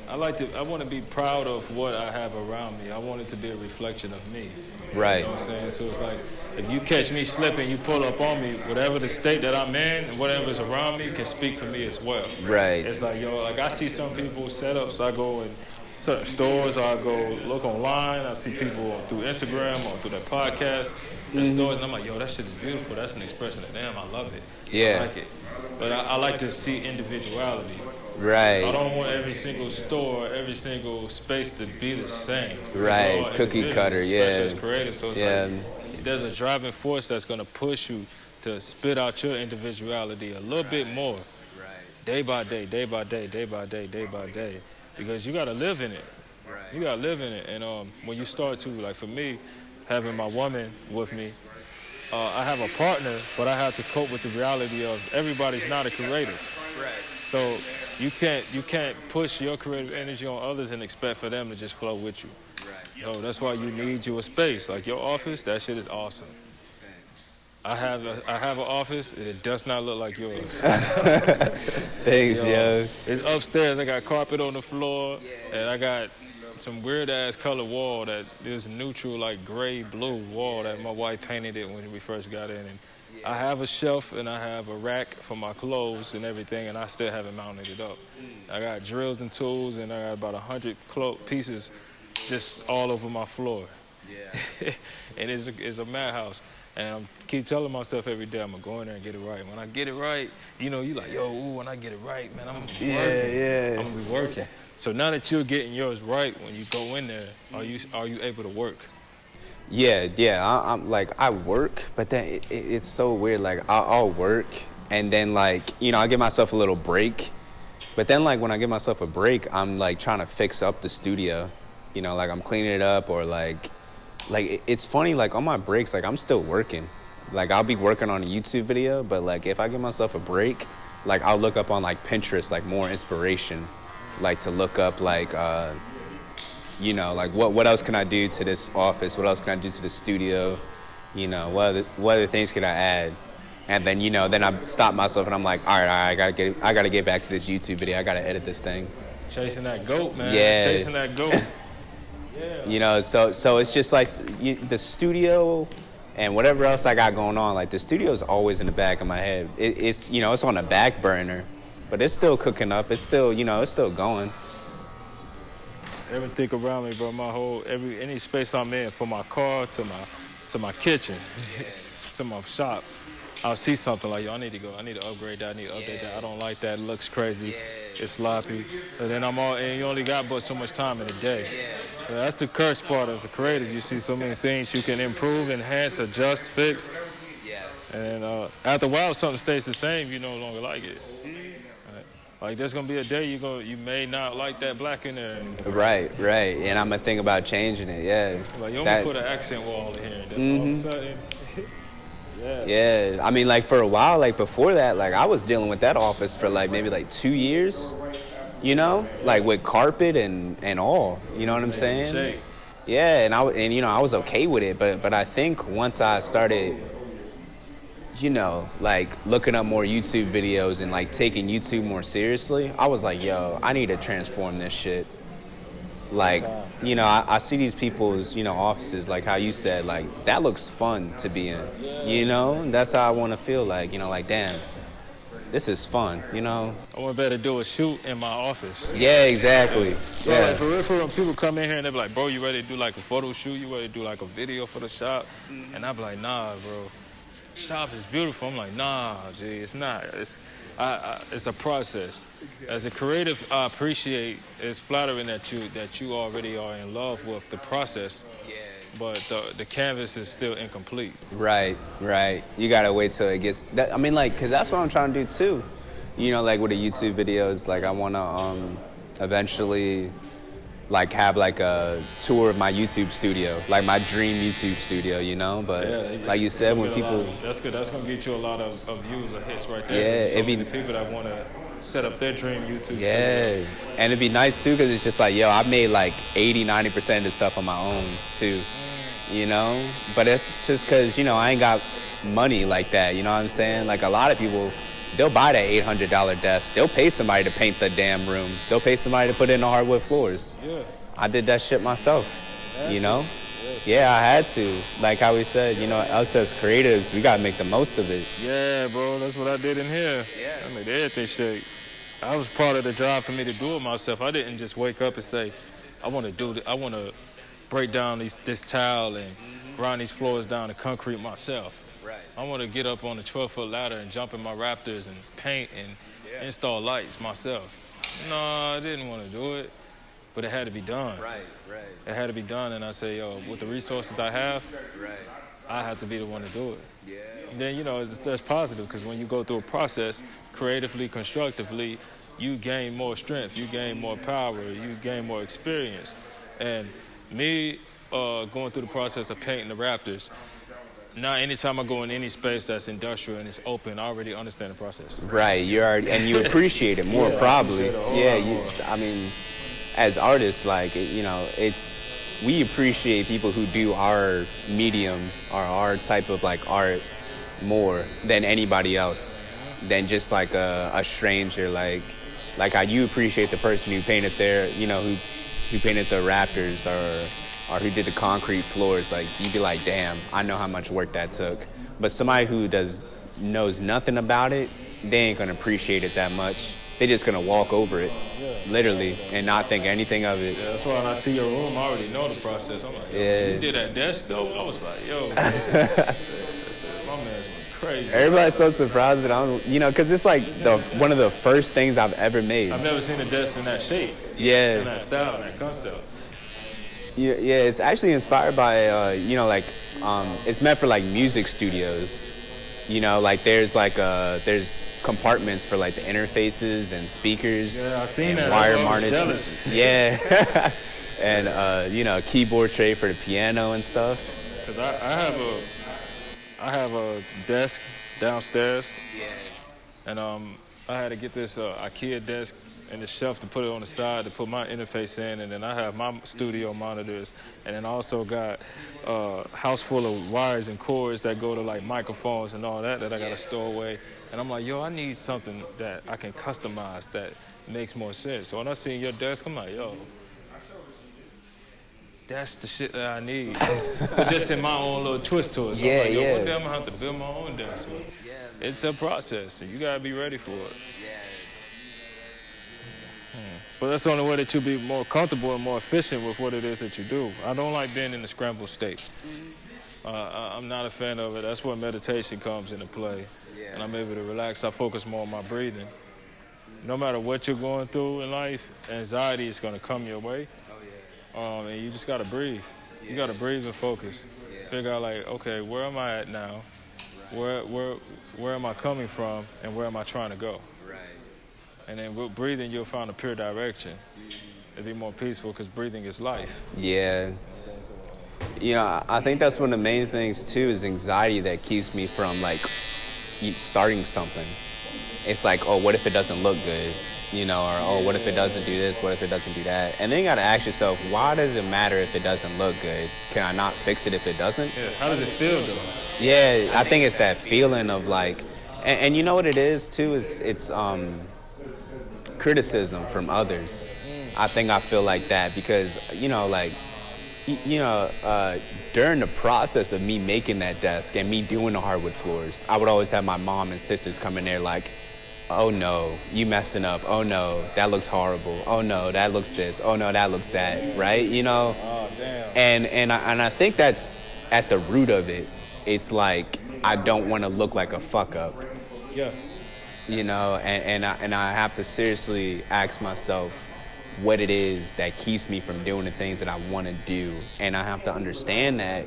I want to be proud of what I have around me. I want it to be a reflection of me. Right. You know what I'm saying? So it's like, if you catch me slipping, you pull up on me, whatever the state that I'm in, and whatever's around me can speak for me as well. Right. It's like, I see some people's setups. I go in certain stores, or I go look online. I see people through Instagram or through their podcast, their stores, and I'm like, that shit is beautiful. That's an expression of them. I love it. Yeah. I like it. But I like to see individuality. Right. I don't want every single store, every single space to be the same. Right. Cookie cutter, yeah. Especially as creators. So it's like, there's a driving force that's going to push you to spit out your individuality a little bit more. Right. Day by day, day by day, day by day, day by day. Because you got to live in it. Right. You got to live in it. And when you start to, like for me, having my woman with me, I have a partner, but I have to cope with the reality of everybody's not a creative. Right. So you can't push your creative energy on others and expect for them to just flow with you. Right. So that's why you need your space. Like your office, that shit is awesome. I have an office, and it does not look like yours. Thanks, yo. It's upstairs. I got carpet on the floor, and I got some weird ass color wall that is neutral, like gray blue wall that my wife painted it when we first got in. And I have a shelf and I have a rack for my clothes and everything, and I still haven't mounted it up. I got drills and tools, and I got about 100 pieces just all over my floor. Yeah. And it's a madhouse. And I keep telling myself every day, I'm going to go in there and get it right. When I get it right, you like, when I get it right, man, I'm going to be working. Yeah. I'm going to be working. So now that you're getting yours right, when you go in there, are you able to work? Yeah. I'm like, I work, but then it's so weird. Like, I'll work, and then like, I give myself a little break. But then like when I give myself a break, I'm like trying to fix up the studio. Like I'm cleaning it up, or like it's funny, like on my breaks, like I'm still working. Like I'll be working on a YouTube video, but like if I give myself a break, like I'll look up on like Pinterest, like more inspiration, like to look up like, like what else can I do to this office? What else can I do to the studio? What other things can I add? And then, then I stop myself and I'm like, all right, I gotta get back to this YouTube video. I gotta edit this thing. Chasing that goat, man. Yeah. Chasing that goat. Yeah. So it's just like the studio and whatever else I got going on. Like the studio is always in the back of my head. It's it's on the back burner, but it's still cooking up. It's still it's still going. Everything around me, bro. Any space I'm in, from my car to my kitchen, to my shop, I'll see something like, yo, I need to upgrade that, I need to update that. I don't like that, it looks crazy, it's sloppy. And then and you only got but so much time in a day. Yeah, that's the curse part of the creative. You see so many things you can improve, enhance, adjust, fix. And after a while, something stays the same, you no longer like it. Like there's gonna be a day you may not like that black in there anymore. Right. And I'm gonna think about changing it. Yeah. Like you only put an accent wall in here, and then all of a sudden, Yeah. I mean, like for a while, like before that, like I was dealing with that office for like maybe like 2 years. You know, like with carpet and all. You know what I'm saying? Shake. Yeah, and I was okay with it, but I think once I started, you know, like looking up more YouTube videos and like taking YouTube more seriously, I was like, yo, I need to transform this shit. Like, you know, I see these people's, you know, offices, like how you said, like that looks fun to be in, you know, and that's how I want to feel like, you know, like, damn, this is fun, you know. I want better do a shoot in my office. Yeah, exactly. So Yeah. like for real, when people come in here and they be like, bro, you ready to do like a photo shoot? You ready to do like a video for the shop? And I be like, nah, bro. Shop is beautiful. I'm like, nah, G, it's not. It's a process. As a creative, I appreciate. It's flattering that you already are in love with the process. But the canvas is still incomplete. Right. You gotta wait till it gets. I mean, like, cause that's what I'm trying to do too. You know, like with the YouTube videos, like I wanna eventually like have like a tour of my YouTube studio, like my dream YouTube studio, you know. But like you said, when people, that's good. That's gonna get you a lot of views or hits right there. Yeah, so it'd be many people that want to set up their dream YouTube. yeah, studio. and it'd be nice too, cause it's just like, yo, I made like 80-90% of the stuff on my own too, you know. But it's just cause, you know, I ain't got money like that, you know what I'm saying? Like a lot of people, they'll buy that $800 desk. They'll pay somebody to paint the damn room. They'll pay somebody to put in the hardwood floors. Yeah. I did that shit myself, you know? Yeah, I had to. Like how we said, you know, us as creatives, we gotta make the most of it. Yeah, bro, that's what I did in here. Yeah. I made everything shake. I was part of the drive for me to do it myself. I didn't just wake up and say, I want to do this. I want to break down this tile and grind these floors down to concrete myself. Right. I want to get up on a 12-foot ladder and jump in my Raptors and paint and install lights myself. No, I didn't want to do it, but it had to be done. Right. It had to be done, and I say, yo, with the resources I have, Right. I have to be the one to do it. Yeah. And then, you know, that's positive, because when you go through a process, creatively, constructively, you gain more strength, you gain more power, you gain more experience. And me going through the process of painting the Raptors, now anytime I go in any space that's industrial and it's open, I already understand the process. Right. You appreciate it more, probably. Yeah. I mean, as artists, like, you know, we appreciate people who do our medium or our type of like art more than anybody else, than just like a stranger. Like how you appreciate the person who painted who painted the Raptors or who did the concrete floors. Like you'd be like, damn, I know how much work that took. But somebody who knows nothing about it, they ain't gonna appreciate it that much. They're just gonna walk over it, literally, and not think anything of it. Yeah, that's why when I see your room, I already know the process. I'm like, yo, you did that desk though? I was like, yo, my man's went crazy. Everybody's so surprised that because it's like one of the first things I've ever made. I've never seen a desk in that shape. Yeah. In that style, in that concept. Yeah, it's actually inspired by, it's meant for like music studios. You know, like there's compartments for like the interfaces and speakers. Yeah, I seen and that. Wire I was monitors. jealous. Yeah. And keyboard tray for the piano and stuff. Cause I have a desk downstairs. Yeah. And I had to get this IKEA desk and the shelf to put it on the side to put my interface in, and then I have my studio monitors, and then I also got a house full of wires and cords that go to like microphones and all that I gotta store away. And I'm like, yo, I need something that I can customize that makes more sense. So when I seen your desk, I'm like, yo, that's the shit that I need. But just in my own little twist to it. So I'm like, yo, one day I'm gonna have to build my own desk. It's a process, and you gotta be ready for it. But that's the only way that you'll be more comfortable and more efficient with what it is that you do. I don't like being in a scrambled state. I'm not a fan of it. That's where meditation comes into play. Yeah. And I'm able to relax. I focus more on my breathing. No matter what you're going through in life, anxiety is going to come your way. Oh, yeah. And you just got to breathe. Yeah. You got to breathe and focus. Yeah. Figure out, like, okay, where am I at now? Where am I coming from, and where am I trying to go? Right. And then with breathing, you'll find a pure direction. It'll be more peaceful because breathing is life. Yeah. You know, I think that's one of the main things, too, is anxiety that keeps me from, like, starting something. It's like, oh, what if it doesn't look good? You know, or, oh, what if it doesn't do this? What if it doesn't do that? And then you got to ask yourself, why does it matter if it doesn't look good? Can I not fix it if it doesn't? Yeah. How does it feel, though? Yeah, I think it's that feeling of, like, and you know what it is, too? It's criticism from others. I think I feel like that because, you know, like, during the process of me making that desk and me doing the hardwood floors, I would always have my mom and sisters come in there like, oh no, you messing up. Oh no, that looks horrible. Oh no, that looks this. Oh no, that looks that. Right? You know? Oh, damn. And I think that's at the root of it. It's like I don't want to look like a fuck up. Yeah. You know, and I have to seriously ask myself what it is that keeps me from doing the things that I want to do. And I have to understand that,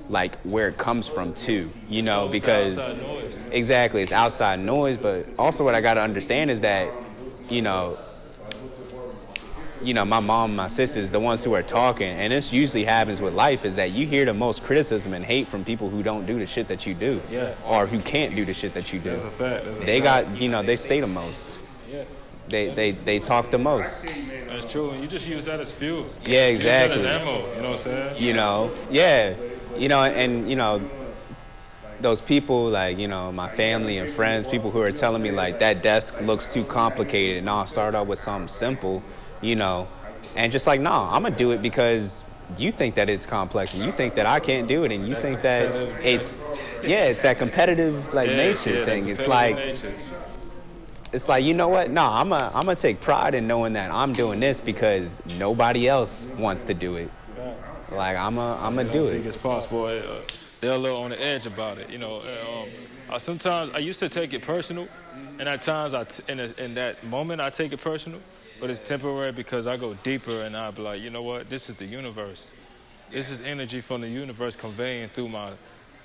like, where it comes from, too, you know, so because... outside noise. Exactly, it's outside noise, but also what I got to understand is that, you know, my mom and my sisters, the ones who are talking, and this usually happens with life, is that you hear the most criticism and hate from people who don't do the shit that you do. Yeah. Or who can't do the shit that you do. That's a fact. That's a They fact. got, you know, they say the most. Yeah. They talk the most. That's true. And you just use that as fuel. Yeah, exactly. Use that as ammo. You know what I'm saying? You know, yeah. You know, and, you know, those people, like, you know, my family and friends, people who are telling me, like, that desk looks too complicated. No, I'll start off with something simple, you know. And just like, no, I'm going to do it because you think that it's complex and you think that I can't do it and you think that it's that competitive, like, nature thing. It's like... Nature. It's like, you know what? No, I'm gonna take pride in knowing that I'm doing this because nobody else wants to do it. Like, I'm gonna do I think it. it's possible. They're a little on the edge about it, you know. Sometimes I used to take it personal, and at times in that moment I take it personal, but it's temporary because I go deeper and I be like, you know what? This is the universe. This is energy from the universe conveying through my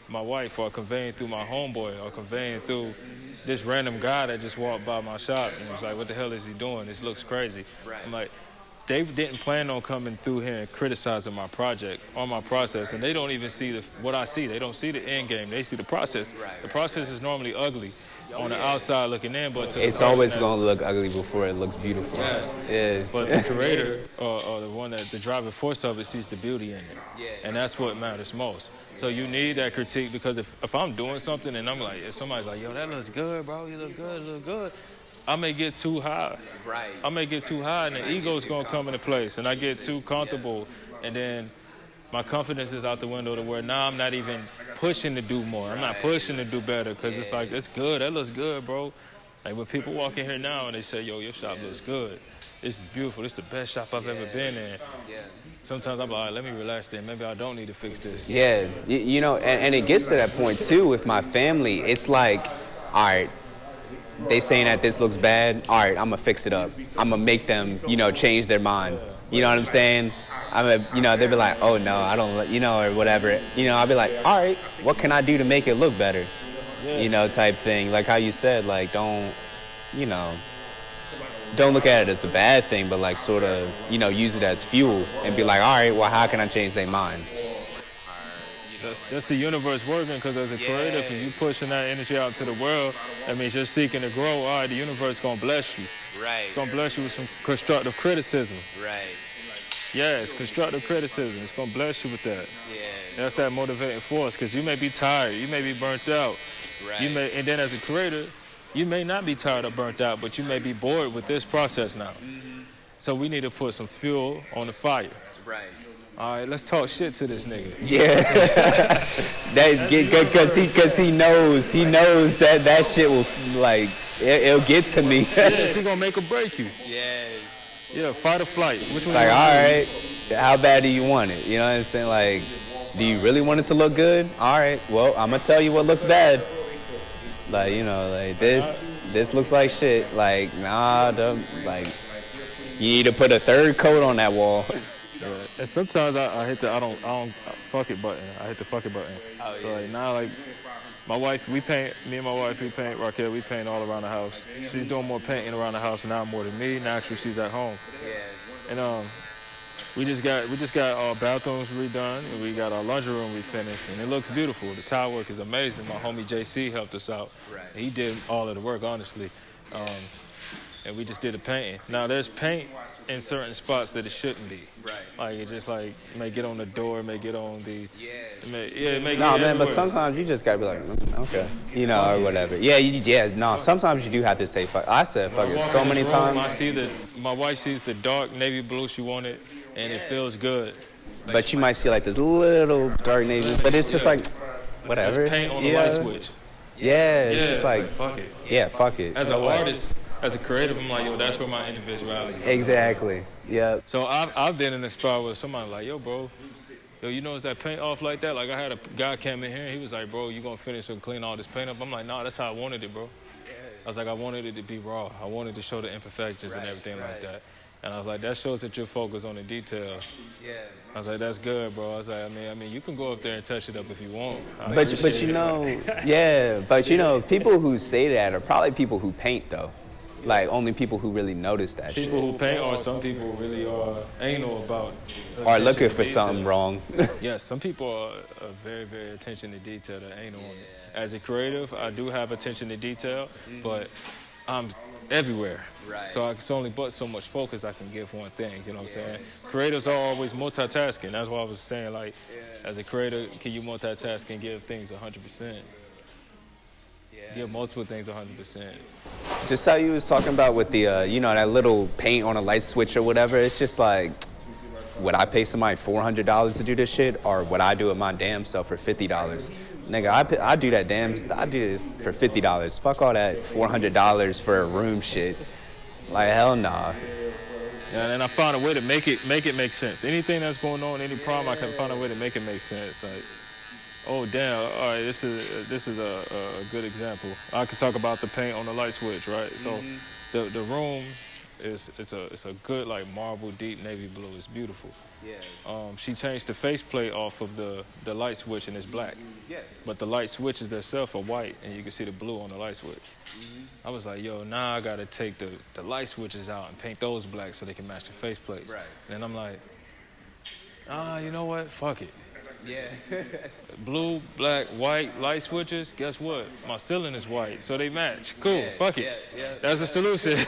wife, or conveying through my homeboy, or conveying through this random guy that just walked by my shop and was like, what the hell is he doing? This looks crazy. Right. I'm like, they didn't plan on coming through here and criticizing my project or my process, and they don't even see what I see. They don't see the end game. They see the process. Right. The process is normally ugly on the outside looking in, but to It's the person always that's- gonna look ugly before it looks beautiful. Yes. Yeah. But the creator, or the one that the driving force of it, sees the beauty in it. Yeah. And that's what matters most. So you need that critique, because if I'm doing something and I'm like, if somebody's like, yo, that looks good, bro, you look good, you look good, I may get too high. Right. I may get too high, and the ego's gonna come into place, and I get too comfortable, and then my confidence is out the window to where now I'm not even pushing to do more. I'm not pushing to do better, because it's like, it's good, that looks good, bro. Like, when people walk in here now and they say, yo, your shop looks good, this is beautiful, this is the best shop I've ever been in. Sometimes I'm like, all right, let me relax then. Maybe I don't need to fix this. Yeah. You know, and it gets to that point too with my family. It's like, all right, they saying that this looks bad. All right, I'm gonna fix it up. I'm gonna make them, you know, change their mind. You know what I'm saying? You know, they'll be like, oh no, I don't, you know, or whatever. You know, I'll be like, all right, what can I do to make it look better? You know, type thing. Like how you said, like, don't look at it as a bad thing, but like sort of, you know, use it as fuel and be like, all right, well, how can I change their mind? That's the universe working, because as a creative, and you pushing that energy out to the world, that means you're seeking to grow. All right, the universe gonna bless you. Right. It's gonna bless you with some constructive criticism. Right. Yes, constructive criticism. It's gonna bless you with that. Yeah. That's that motivating force, because you may be tired, you may be burnt out. Right. And then as a creator, you may not be tired or burnt out, but you may be bored with this process now. So we need to put some fuel on the fire. Right. All right, let's talk shit to this nigga. Yeah. Because he knows that shit will, like, it'll get to me. Yes, he gonna make or break you. Yeah. Yeah, fight or flight. Which It's one like, you all want? right, how bad do you want it? You know what I'm saying? Like, do you really want it to look good? All right, well, I'm gonna tell you what looks bad. Like, you know, like this looks like shit. Like, nah, like, you need to put a third coat on that wall. Yeah. And sometimes I hit the fuck it button. I hit the fuck it button. Oh, yeah. So like now, like my wife, me and my wife, we paint. Raquel, we paint all around the house. She's doing more painting around the house now more than me. Naturally, she's at home. Yeah. And we just got our bathrooms redone, and we got our laundry room refinished, and it looks beautiful. The tile work is amazing. My homie JC helped us out. Right. He did all of the work, honestly. And we just did the painting. Now there's paint in certain spots that it shouldn't be. Right. Like it just like it may get on the door, it may get on the it may No, get man, everywhere. but sometimes you just gotta be like, okay, you know, or whatever. Yeah, no, sometimes you do have to say fuck. I said fuck it so many times. I see my wife sees the dark navy blue she wanted, and it feels good. But you might see like this little dark navy, but it's just like, whatever. That's paint on the light switch. Yeah, it's just like, fuck it. yeah, fuck it. As an artist, as a creative, I'm like, yo, that's where my individuality is. Exactly. Yeah. So I've been in a spot where somebody like, yo, bro, you know, is that paint off like that? Like I had a guy came in here, and he was like, bro, you gonna finish and clean all this paint up? I'm like, nah, that's how I wanted it, bro. I was like, I wanted it to be raw. I wanted to show the imperfections and everything like that. And I was like, that shows that you're focused on the details. Yeah. I was like, that's good, bro. I was like, I mean, you can go up there and touch it up if you want. But you know, yeah, but you know, people who say that are probably people who paint though. Like only people who really notice that shit. People who paint, or some people really are anal about. Are looking for something wrong. Yes, some people are very, very attention to detail. That anal on it. As a creative, I do have attention to detail, but I'm everywhere. Right. So it's only but so much focus I can give one thing, you know what I'm saying? Creatives are always multitasking. That's why I was saying, like, as a creator, can you multitask and give things 100%? Give multiple things 100%. Just how you was talking about with the, you know, that little paint on a light switch or whatever, it's just like, would I pay somebody $400 to do this shit, or would I do it my damn self for $50? Nigga, I do it for $50. Fuck all that $400 for a room shit. Like, hell nah. Yeah, and I found a way to make it make sense. Anything that's going on, any problem, I can find a way to make it make sense. Like, oh damn! All right, this is a good example. I could talk about the paint on the light switch, right? So, the room it's a good like marble deep navy blue. It's beautiful. Yeah. She changed the faceplate off of the light switch and it's black. Yeah. But the light switches themselves are white and you can see the blue on the light switch. I was like, yo, now I gotta take the light switches out and paint those black so they can match the faceplates. Right. And then I'm like, you know what? Fuck it. Yeah. Blue, black, white light switches. Guess what? My ceiling is white, so they match. Cool. Yeah, fuck it. Yeah. That's a solution.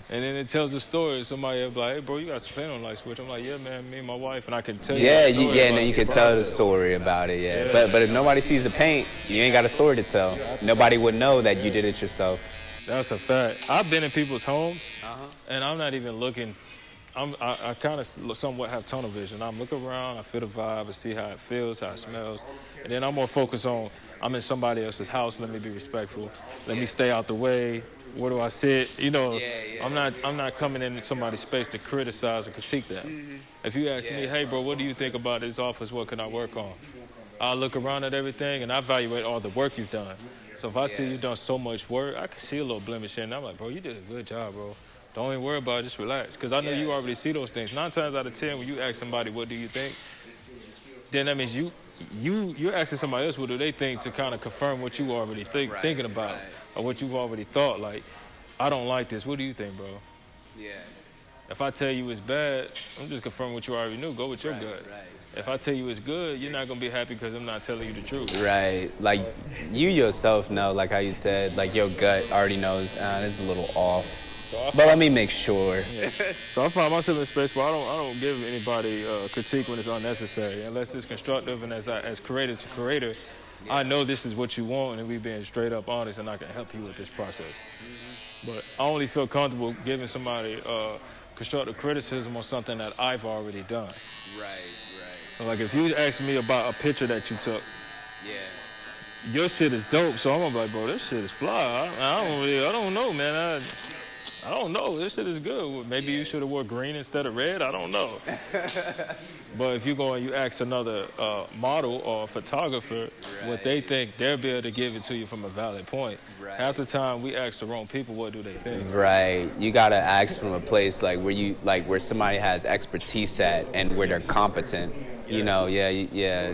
And then it tells a story. Somebody will be like, "Hey, bro, you got some paint on the light switch." I'm like, "Yeah, man, me and my wife," and I can tell you. And then you can tell the story about it. Yeah. But if nobody sees the paint, you ain't got a story to tell. Nobody would know that you did it yourself. That's a fact. I've been in people's homes, and I'm not even looking. I kind of somewhat have tunnel vision. I'm looking around, I feel the vibe, I see how it feels, how it smells. And then I'm more focused on, I'm in somebody else's house, let me be respectful. Let me stay out the way. Where do I sit? You know, I'm not coming into somebody's space to criticize or critique that. If you ask me, hey, bro, what do you think about this office? What can I work on? I'll look around at everything, and I evaluate all the work you've done. So if I see you've done so much work, I can see a little blemish here, and I'm like, bro, you did a good job, bro. Don't even worry about it, just relax. Because I know you already see those things. 9 times out of 10, when you ask somebody, what do you think? Then that means you're asking somebody else what do they think to kind of confirm what you already thinking about or what you've already thought. Like, I don't like this. What do you think, bro? Yeah. If I tell you it's bad, I'm just confirming what you already knew. Go with your gut. Right. If I tell you it's good, you're not going to be happy because I'm not telling you the truth. Right. Like, you yourself know, like how you said, like your gut already knows, this is a little off. But let me make sure. Yeah. So I find myself in a space where I don't give anybody critique when it's unnecessary, unless it's constructive. And as creator to creator, I know this is what you want, and we being straight up honest, and I can help you with this process. But I only feel comfortable giving somebody constructive criticism on something that I've already done. Right. So like if you ask me about a picture that you took, your shit is dope. So I'm gonna be like, bro, this shit is fly. I don't know, man. I don't know. This shit is good. Maybe you should have wore green instead of red. I don't know. But if you go and you ask another model or photographer what they think, they'll be able to give it to you from a valid point. Half the time we ask the wrong people what do they think. Right. You gotta ask from a place like where somebody has expertise at and where they're competent. You know, yeah.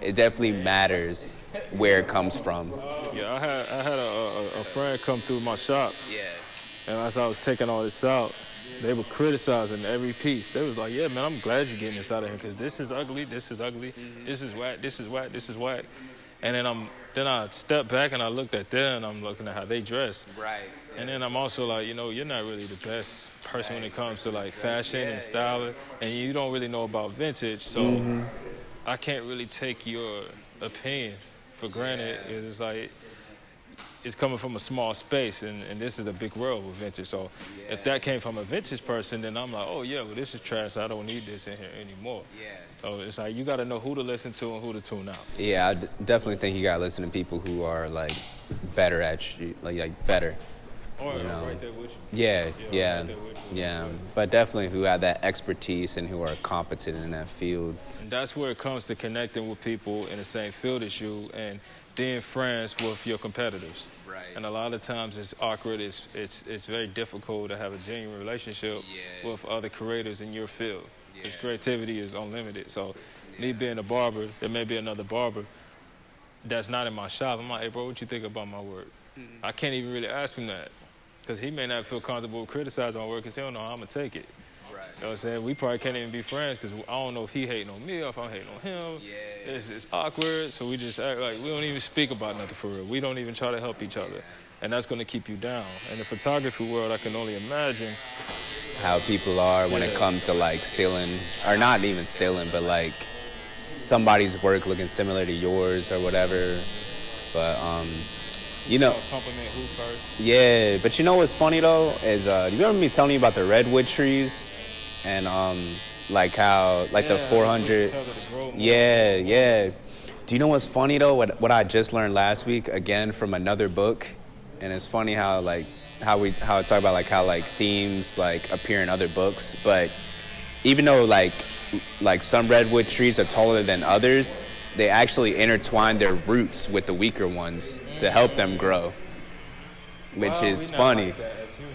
It definitely matters where it comes from. Yeah, I had a friend come through my shop. Yeah. And as I was taking all this out, they were criticizing every piece. They was like, yeah, man, I'm glad you're getting this out of here because this is ugly, this is ugly, this is whack, this is whack, this is whack. And then I stepped back and I looked at them and I'm looking at how they dress. Right. And then I'm also like, you know, you're not really the best person when it comes to like fashion and styling, and you don't really know about vintage, so I can't really take your opinion for granted. It's like it's coming from a small space, and this is a big world with vintage. So if that came from a vintage person, then I'm like, oh yeah, well this is trash. I don't need this in here anymore. Yeah. So it's like you got to know who to listen to and who to tune out. Yeah, I definitely think you got to listen to people who are like better at you, like better. Or right there with you. Yeah. But definitely who have that expertise and who are competent in that field. And that's where it comes to connecting with people in the same field as you and being friends with your competitors. Right. And a lot of times it's awkward. It's very difficult to have a genuine relationship with other creators in your field. Because creativity is unlimited. So me being a barber, there may be another barber that's not in my shop. I'm like, hey, bro, what you think about my work? I can't even really ask him that. Because he may not feel comfortable criticizing my work because he don't know how I'm going to take it. Right. You know what I'm saying? We probably can't even be friends because I don't know if he hating on me or if I'm hating on him. Yeah. It's awkward, so we just act like we don't even speak about nothing for real. We don't even try to help each other. And that's going to keep you down. In the photography world, I can only imagine how people are when it comes to like stealing, or not even stealing, but like somebody's work looking similar to yours or whatever. But you know, compliment who first? Yeah, but you know what's funny though is you remember me telling you about the redwood trees and like how like the 400. Yeah. Do you know what's funny though? What I just learned last week again from another book, and it's funny how like how I talk about like how like themes like appear in other books, but even though like some redwood trees are taller than others, they actually intertwine their roots with the weaker ones to help them grow, which is funny. Like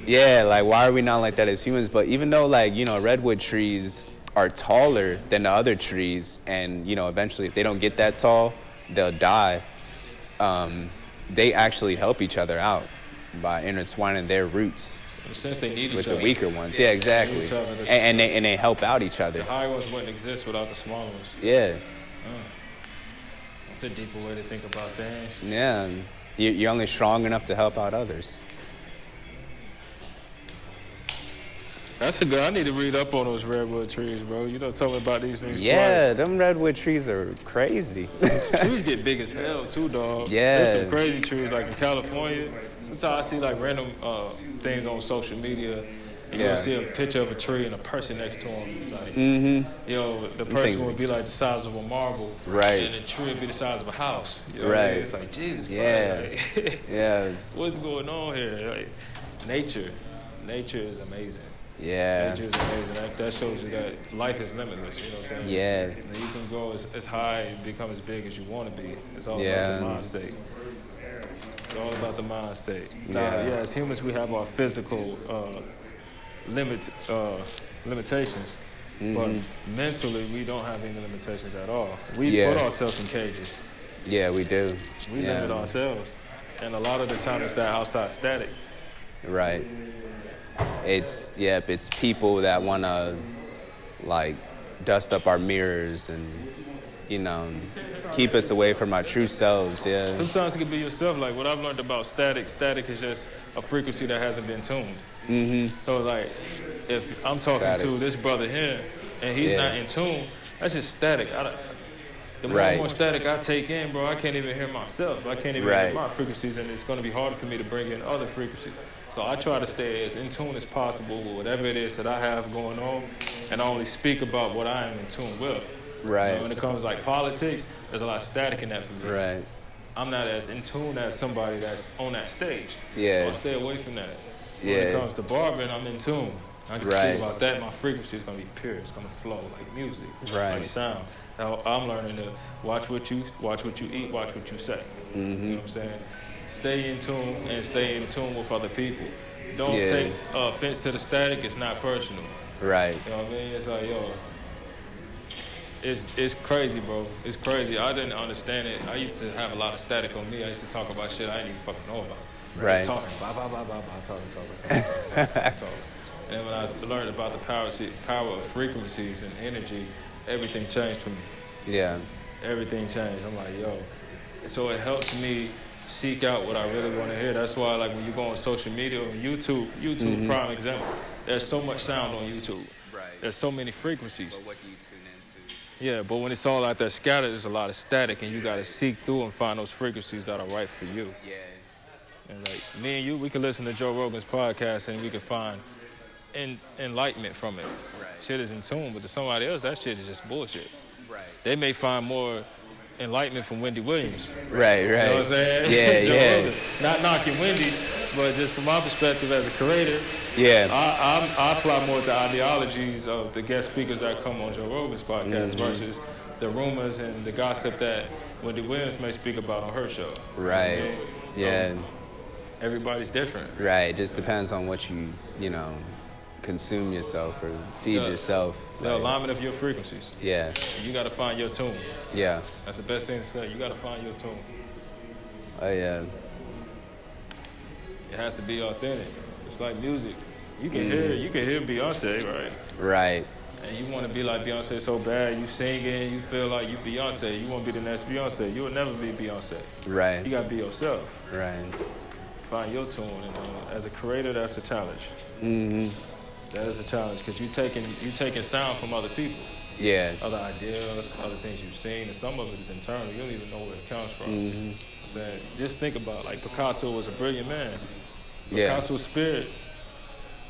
yeah, like why are we not like that as humans? But even though like, you know, redwood trees are taller than the other trees, and you know, eventually if they don't get that tall, they'll die. They actually help each other out by intertwining their roots. Since they need with each other. The weaker ones, yeah, exactly, and they help out each other. The higher ones wouldn't exist without the smaller ones. Yeah. It's a deeper way to think about things. Yeah, you're only strong enough to help out others. That's a good. I need to read up on those redwood trees, bro. You don't tell me about these things twice. Them redwood trees are crazy. Trees get big as hell too, dog. Yeah. There's some crazy trees like in California. Sometimes I see like random things on social media. And you'll see a picture of a tree and a person next to him. It's like, yo, the person would be like the size of a marble. Right. And the tree would be the size of a house. You know right. It's like, Jesus Christ. Like, yeah. What's going on here? Like, nature is amazing. Yeah. Nature is amazing. That shows you that life is limitless, you know what I'm saying? Yeah. And you can go as high and become as big as you want to be. It's all about the mind state. It's all about the mind state. Now, as humans, we have our physical limitations, but mentally we don't have any limitations at all. We put ourselves in cages. Yeah, we do. We limit ourselves, and a lot of the time it's that outside static. Right. It's people that want to like dust up our mirrors and, you know, keep us away from our true selves. Yeah. Sometimes it can be yourself. Like what I've learned about static is just a frequency that hasn't been tuned. So like, if I'm talking to this brother here and he's not in tune, that's just static. The more static I take in, bro, I can't even hear myself. I can't even hear my frequencies, and it's going to be harder for me to bring in other frequencies. So I try to stay as in tune as possible with whatever it is that I have going on, and I only speak about what I am in tune with. Right. You know, when it comes to like politics, there's a lot of static in that for me. Right. I'm not as in tune as somebody that's on that stage. Yeah. So I stay away from that. When it comes to barbering, I'm in tune. I can Right. speak about that. My frequency is gonna be pure. It's gonna flow like music, Right. like sound. Now, I'm learning to watch what you eat, watch what you say. You know what I'm saying? Stay in tune and stay in tune with other people. Don't Yeah. take offense to the static. It's not personal. Right. You know what I mean? It's like, yo, it's crazy, bro. It's crazy. I didn't understand it. I used to have a lot of static on me. I used to talk about shit I didn't even fucking know about. Right. Just talking, blah, blah, blah, blah, blah, talking. And when I learned about the power of frequencies and energy, everything changed for me. Yeah. Everything changed. I'm like, yo. So it helps me seek out what I really want to hear. That's why, like, when you go on social media, on YouTube, prime example. There's so much sound on YouTube. Right. There's so many frequencies. What do you tune into? Yeah, but when it's all out there scattered, there's a lot of static, and you got to seek through and find those frequencies that are right for you. Yeah. And like me and you, we can listen to Joe Rogan's podcast, and we can find enlightenment from it. Right. Shit is in tune, but to somebody else, that shit is just bullshit. Right. They may find more enlightenment from Wendy Williams. Right. You know what I'm saying? Yeah, Joe yeah. Rogan. Not knocking Wendy, but just from my perspective as a creator, Yeah. I apply more the ideologies of the guest speakers that come on Joe Rogan's podcast versus the rumors and the gossip that Wendy Williams may speak about on her show. Right. You know? Yeah. Everybody's different. Right. It just depends on what you consume yourself or feed Yeah. yourself. The Like, alignment of your frequencies. yeah. You got to find your tune. Yeah. That's the best thing to say. You got to find your tune. Oh yeah. It has to be authentic. It's like music. You can hear Beyonce, right? Right. And you want to be like Beyonce so bad. You singing, you feel like you Beyonce. You want to be the next Beyonce. You will never be Beyonce. Right. You got to be yourself. Right. Find your tune. And as a creator, that's a challenge. Mm-hmm. That is a challenge because you taking sound from other people. Yeah. Other ideas, other things you've seen, and some of it is internal. You don't even know where it comes from. Mm-hmm. I'm saying, just think about like Picasso was a brilliant man. Yeah. Picasso's spirit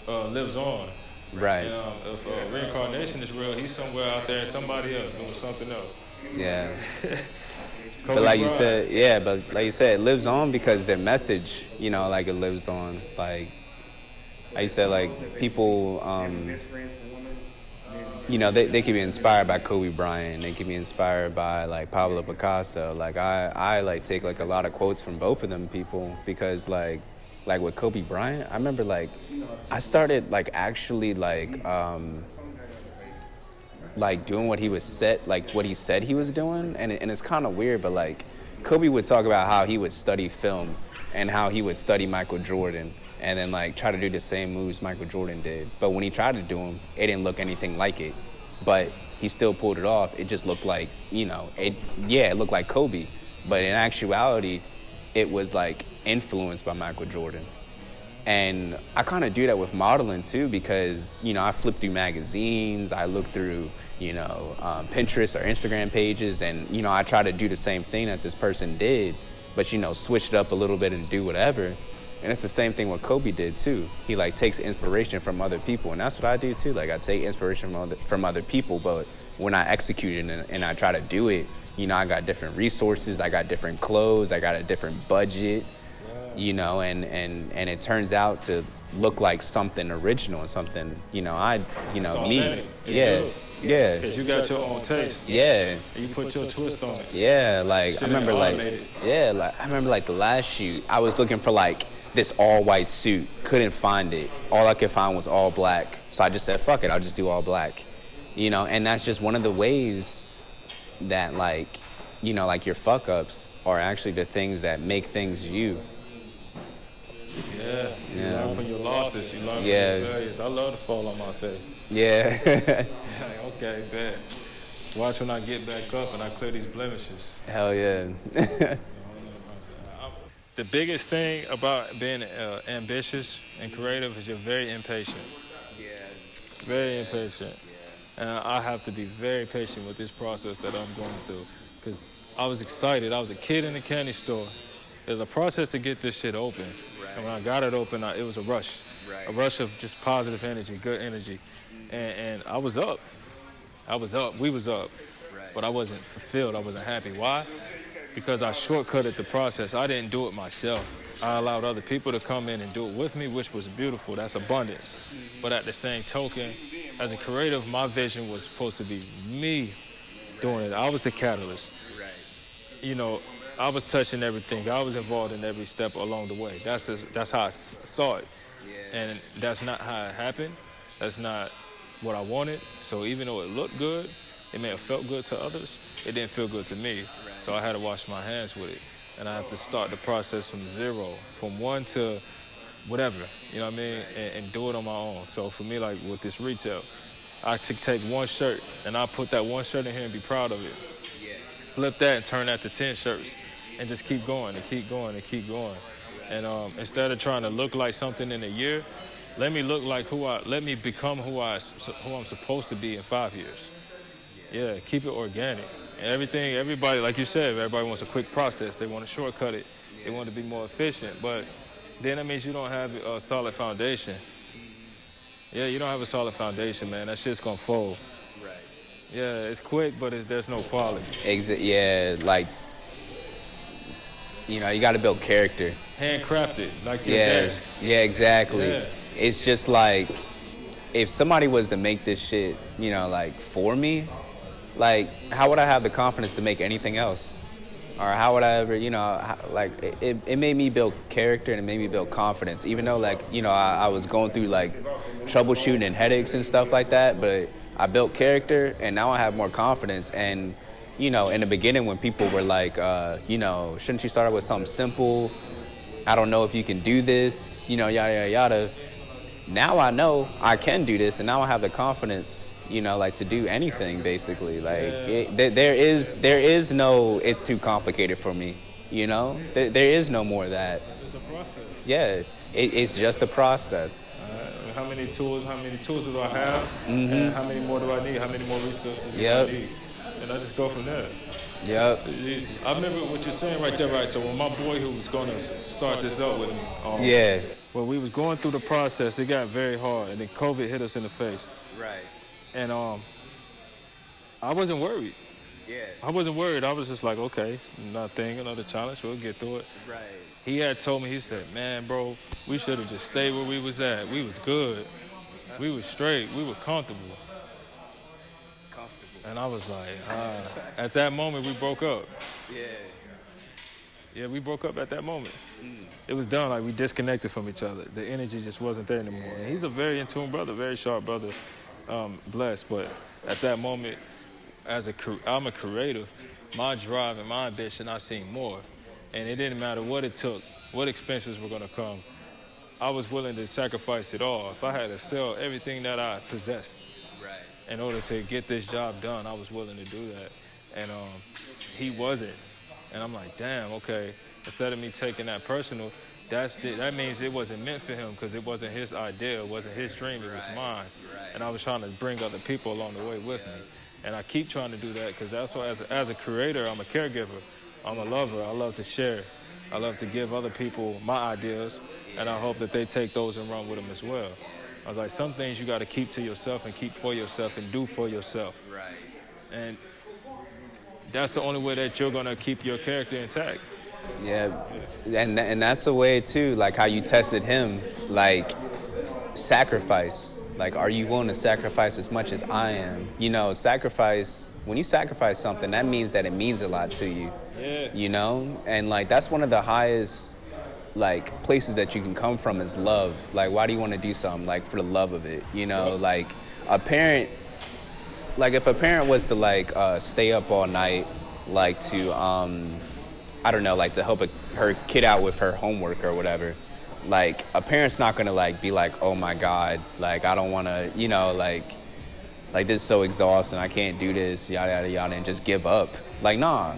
lives on. Right. And if reincarnation is real, he's somewhere out there, somebody else doing something else. Yeah. Kobe But like you Bryant. said, it lives on because their message, like it lives on. Like you said, like people, they can be inspired by Kobe Bryant. They can be inspired by like Pablo Picasso. Like I like take like a lot of quotes from both of them people because like with Kobe Bryant, I remember like I started like actually like doing what he said he was doing, and it's kind of weird, but like Kobe would talk about how he would study film and how he would study Michael Jordan and then like try to do the same moves Michael Jordan did. But when he tried to do them, it didn't look anything like it. But he still pulled it off. It just looked like, it looked like Kobe. But in actuality, it was like influenced by Michael Jordan. And I kind of do that with modeling too because, I flip through magazines, I look through, Pinterest or Instagram pages, and, I try to do the same thing that this person did, but, switch it up a little bit and do whatever. And it's the same thing what Kobe did too. He like takes inspiration from other people, and that's what I do too. Like I take inspiration from other people, but when I execute it and I try to do it, I got different resources, I got different clothes, I got a different budget, and it turns out to look like something original and something, It's me. authentic. It's Yeah. good. Yeah. Because you got your own taste. Yeah. And you put your twist on it. Yeah, like Shit I remember ain't like automated. the last shoot, I was looking for like this all white suit, couldn't find it. All I could find was all black. So I just said, fuck it, I'll just do all black. And that's just one of the ways that like your fuck ups are actually the things that make things you. Yeah. You learn from your losses. You learn from Yeah. your failures. I love to fall on my face. Yeah. Okay, bet. Watch when I get back up and I clear these blemishes. Hell yeah. The biggest thing about being ambitious and creative is you're very impatient. Yeah. Very impatient. And I have to be very patient with this process that I'm going through because I was excited. I was a kid in the candy store. There's a process to get this shit open. Right. And when I got it open, it was a rush. Right. A rush of just positive energy, good energy. And I was up. We was up. Right. But I wasn't fulfilled. I wasn't happy. Why? Because I shortcutted the process. I didn't do it myself. I allowed other people to come in and do it with me, which was beautiful. That's abundance. But at the same token, as a creative, my vision was supposed to be me doing it. I was the catalyst. Right. You know, I was touching everything. I was involved in every step along the way. That's how I saw it. Yeah. And that's not how it happened. That's not what I wanted. So even though it looked good, it may have felt good to others, it didn't feel good to me. Right. So I had to wash my hands with it. And I have to start the process from zero, from one to whatever, you know what I mean, and do it on my own. So for me, like with this retail, I could take one shirt and I put that one shirt in here and be proud of it. Yeah. Flip that and turn that to 10 shirts and just keep going and keep going and keep going. And instead of trying to look like something in a year, let me become who I'm supposed to be in 5 years. Yeah, keep it organic. Everybody, like you said, everybody wants a quick process. They want to shortcut it. They want to be more efficient. But then that means you don't have a solid foundation. Yeah, you don't have a solid foundation, man. That shit's going to fold. Right. Yeah, it's quick, but there's no quality. Yeah, like, you know, you got to build character. Handcrafted, like your desk. Yeah, exactly. Yeah. It's just like, if somebody was to make this shit, you know, like, for me, like, how would I have the confidence to make anything else? Or how would I ever, you know, like, it made me build character and it made me build confidence. Even though, like, you know, I was going through, like, troubleshooting and headaches and stuff like that, but I built character and now I have more confidence. And, you know, in the beginning when people were like, you know, shouldn't you start with something simple? I don't know if you can do this, you know, yada, yada, yada. Now I know I can do this and now I have the confidence, you know, like, to do anything, basically. Like, there is no, it's too complicated for me, you know? There is no more of that. It's just a process. Yeah, it's just a process. How many tools do I have? Mm-hmm. And how many more do I need? How many more resources do I need? And I just go from there. Yep. So it's easy. I remember what you're saying right there, right? So when my boy who was going to start this up with me, when we was going through the process, it got very hard, and then COVID hit us in the face. Right. And I wasn't worried. Yeah. I wasn't worried. I was just like, okay, another challenge. We'll get through it. Right. He had told me, he said, man, bro, we should have just stayed where we was at. We was good. We was straight. We were comfortable. And I was like, at that moment, we broke up. Yeah. Yeah, we broke up at that moment. It was done. Like, we disconnected from each other. The energy just wasn't there anymore. And he's a very in-tune brother, very sharp brother. Blessed, but at that moment, I'm a creative, my drive and my ambition, I seen more. And it didn't matter what it took, what expenses were gonna come. I was willing to sacrifice it all. If I had to sell everything that I possessed in order to get this job done, I was willing to do that. And he wasn't. And I'm like, damn, okay, instead of me taking that personal, that means it wasn't meant for him because it wasn't his idea, it wasn't his dream, it was mine. And I was trying to bring other people along the way with me. And I keep trying to do that because also as a creator, I'm a caregiver, I'm a lover, I love to share. I love to give other people my ideas, and I hope that they take those and run with them as well. I was like, some things you got to keep to yourself and keep for yourself and do for yourself. Right. And that's the only way that you're going to keep your character intact. Yeah, and that's the way, too, like how you tested him, like, sacrifice. Like, are you willing to sacrifice as much as I am? You know, when you sacrifice something, that means that it means a lot to you. Yeah. You know? And, like, that's one of the highest, like, places that you can come from is love. Like, why do you want to do something? Like, for the love of it, you know? Like, if a parent was to, like, stay up all night, like, to, I don't know, like, to help her kid out with her homework or whatever, like, a parent's not going to, like, be like, oh, my God, like, I don't want to, you know, like, this is so exhausting, I can't do this, yada, yada, yada, and just give up. Like, nah.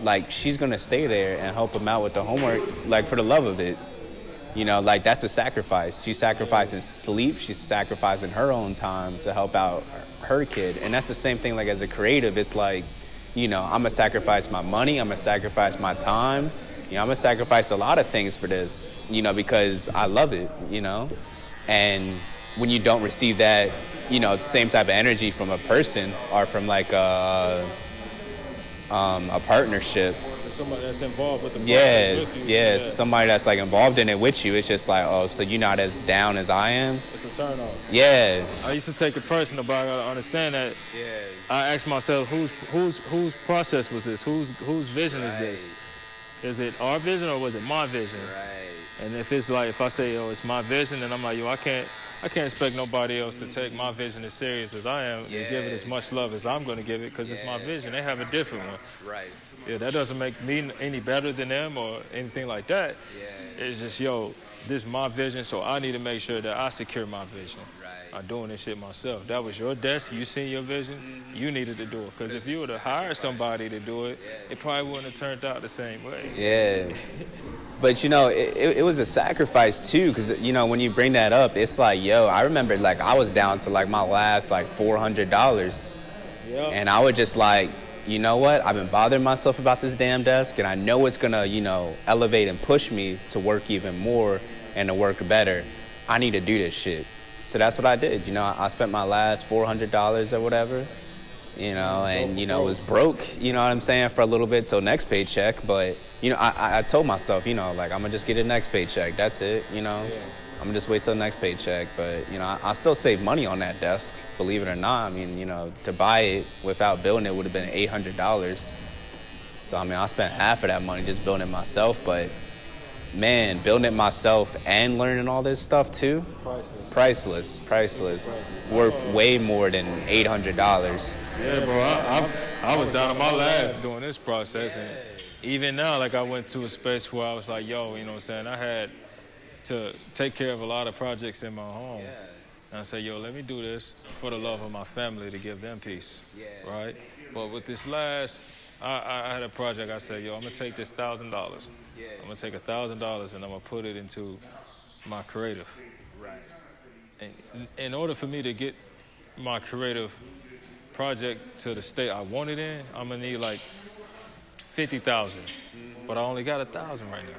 Like, she's going to stay there and help him out with the homework, like, for the love of it. You know, like, that's a sacrifice. She's sacrificing sleep. She's sacrificing her own time to help out her kid. And that's the same thing, like, as a creative. It's like, you know, I'm going to sacrifice my money. I'm going to sacrifice my time. You know, I'm going to sacrifice a lot of things for this, you know, because I love it, you know. And when you don't receive that, you know, same type of energy from a person or from, like, a partnership, somebody that's involved with the Yeah, process with you. yeah, somebody that's like involved in it with you. It's just like, oh, so you're not as down as I am. It's a turn off. Yeah. I used to take it personal, but I gotta understand that. Yeah. I asked myself, whose process was this? Whose vision is this? Is it our vision or was it my vision? Right. And if it's like, if I say, oh, it's my vision, then I'm like, yo, I can't expect nobody else to take my vision as serious as I am and give it as much love as I'm going to give it because it's my vision. They have a different one. Right. Yeah, that doesn't make me any better than them or anything like that. Yeah. It's just, yo, this is my vision, so I need to make sure that I secure my vision. Right. I'm doing this shit myself. That was your desk. You seen your vision. You needed to do it. Because if you would have hired somebody to do it, it probably wouldn't have turned out the same way. Yeah. But, you know, it was a sacrifice, too, because, you know, when you bring that up, it's like, yo, I remember, like, I was down to, like, my last, like, $400. Yep. And I would just, like, you know what? I've been bothering myself about this damn desk, and I know it's going to, you know, elevate and push me to work even more and to work better. I need to do this shit. So that's what I did. You know, I spent my last $400 or whatever, you know, and, you know, was broke, you know what I'm saying, for a little bit till next paycheck. But, you know, I told myself, you know, like, I'm going to just get a next paycheck. That's it, you know. I'm going to just wait till the next paycheck. But, you know, I still saved money on that desk, believe it or not. I mean, you know, to buy it without building it would have been $800. So, I mean, I spent half of that money just building it myself. But, man, building it myself and learning all this stuff, too, priceless. Worth way more than $800. Yeah, bro, I was down on my last doing this process. And even now, like, I went to a space where I was like, yo, you know what I'm saying? I had to take care of a lot of projects in my home. And I said, yo, let me do this for the love of my family to give them peace, right? But with this last, I had a project. I said, yo, I'm going to take this $1,000. I'm going to take $1,000 and I'm going to put it into my creative. Right. And in order for me to get my creative project to the state I want it in, I'm going to need like 50,000. But I only got 1,000 right now.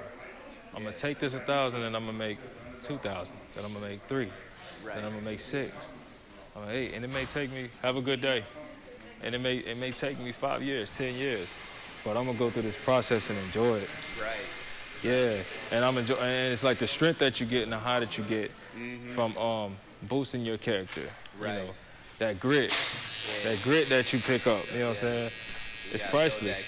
I'm going to take this 1,000 and I'm going to make 2,000. Then I'm going to make 3. Then I'm going to make 6. I'm going to 8. And it may take me, have a good day. And it may take me 5 years, 10 years. But I'm going to go through this process and enjoy it. Right. Yeah. And and it's like the strength that you get and the high that you get from boosting your character. Right. You know, that grit. That grit that you pick up. You know what I'm saying? It's priceless.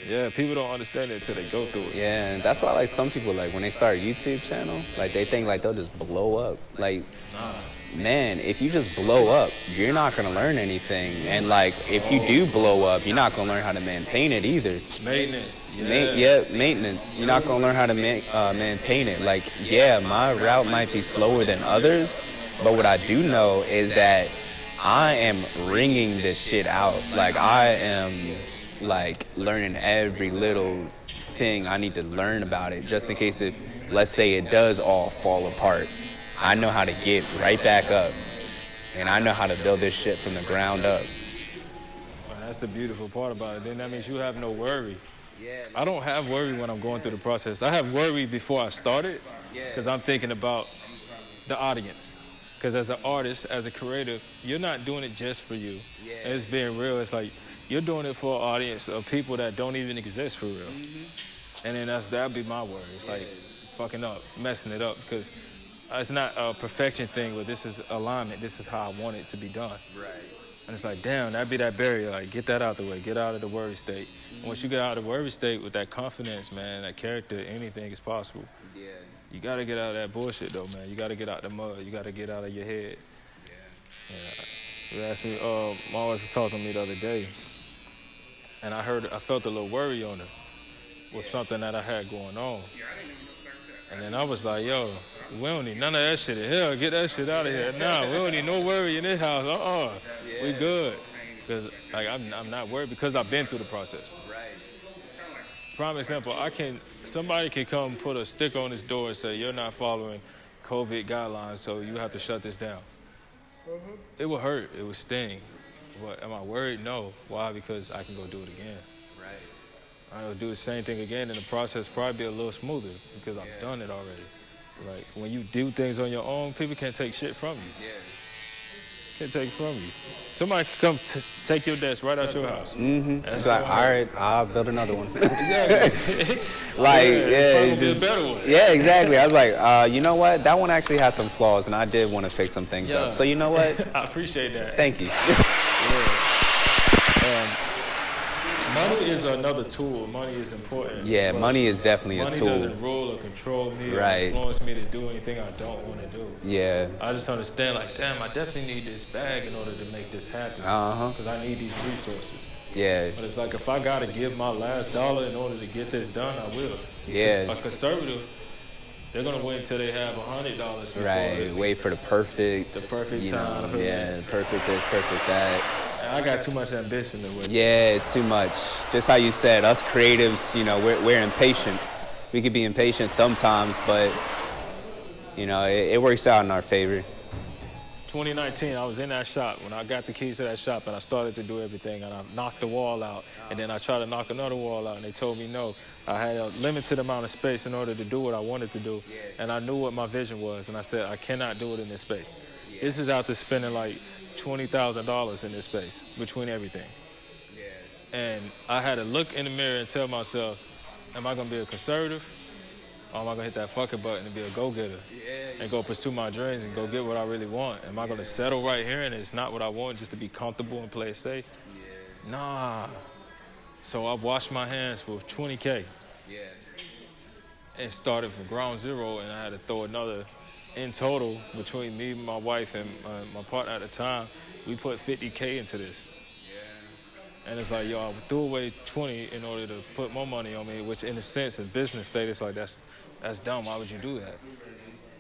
Yeah, people don't understand it until they go through it. Yeah, and that's why, like, some people, like, when they start a YouTube channel, like, they think, like, they'll just blow up. Like, man, if you just blow up, you're not going to learn anything. And, like, if you do blow up, you're not going to learn how to maintain it either. Maintenance. Maintenance. You're not going to learn how to maintain it. Like, yeah, my route might be slower than others, but what I do know is that I am wringing this shit out. Like, I am, like, learning every little thing I need to learn about it, just in case if, let's say, it does all fall apart. I know how to get right back up, and I know how to build this shit from the ground up. Well, that's the beautiful part about it. Then that means you have no worry. I don't have worry when I'm going through the process. I have worry before I start it, because I'm thinking about the audience. Because as an artist, as a creative, you're not doing it just for you. And it's being real. It's like you're doing it for an audience of people that don't even exist for real. And then that'd be my worry. It's like fucking up, messing it up, because it's not a perfection thing, but this is alignment. This is how I want it to be done. Right. And it's like, damn, that'd be that barrier. Like, get that out the way. Get out of the worry state. And once you get out of the worry state with that confidence, man, that character, anything is possible. Yeah. You got to get out of that bullshit, though, man. You got to get out the mud. You got to get out of your head. You asked me, my wife was talking to me the other day, and I felt a little worry on her with something that I had going on. And then I was like, yo, we don't need none of that shit in here. Get that shit out of here. Nah, we don't need no worry in this house. We good. Because, like, I'm not worried because I've been through the process. Right. Prime example, somebody can come put a sticker on this door and say, you're not following COVID guidelines, so you have to shut this down. It will hurt. It will sting. But am I worried? No. Why? Because I can go do it again. Right. I'll do the same thing again, and the process probably be a little smoother because I've done it already. Like, when you do things on your own, people can't take shit from you. Can't take it from you. Somebody can come take your desk right out your house. It's like, all right, I'll build another one. Exactly. Like, Probably it's just, be a better one. yeah, exactly. I was like, you know what? That one actually has some flaws, and I did want to fix some things Yeah. up. So you know what? I appreciate that. Thank you. Money is another tool. Money is important. Yeah, but money is definitely a money tool. doesn't rule or control me or Right. influence me to do anything I don't want to do. Yeah. I just understand, like, damn, I definitely need this bag in order to make this happen. Uh-huh. Because I need these resources. Yeah. But it's like, if I got to give my last dollar in order to get this done, I will. Yeah. A conservative, they're going to wait until they have $100 before Right. Wait for the perfect. perfect you know, time. Yeah. Perfect this, perfect that. I got too much ambition to wait. Yeah, too much. Just how you said, us creatives, you know, we're impatient. We could be impatient sometimes, but you know, it works out in our favor. 2019, I was in that shop when I got the keys to that shop, and I started to do everything, and I knocked the wall out, and then I tried to knock another wall out, and they told me no. I had a limited amount of space in order to do what I wanted to do, and I knew what my vision was, and I said, I cannot do it in this space. This is out to spending like $20,000 in this space between everything. And I had to look in the mirror and tell myself, am I gonna be a conservative? Or am I gonna hit that fucking button and be a go-getter and go pursue my dreams and go get what I really want? Am I gonna settle right here and it's not what I want just to be comfortable and play it safe? Nah. So I washed my hands with 20K and started from ground zero, and I had to throw another, in total, between me, my wife, and my partner at the time, we put 50K into this. And it's like, yo, I threw away 20 in order to put more money on me, which in a sense, in business state, it's like, that's dumb. Why would you do that?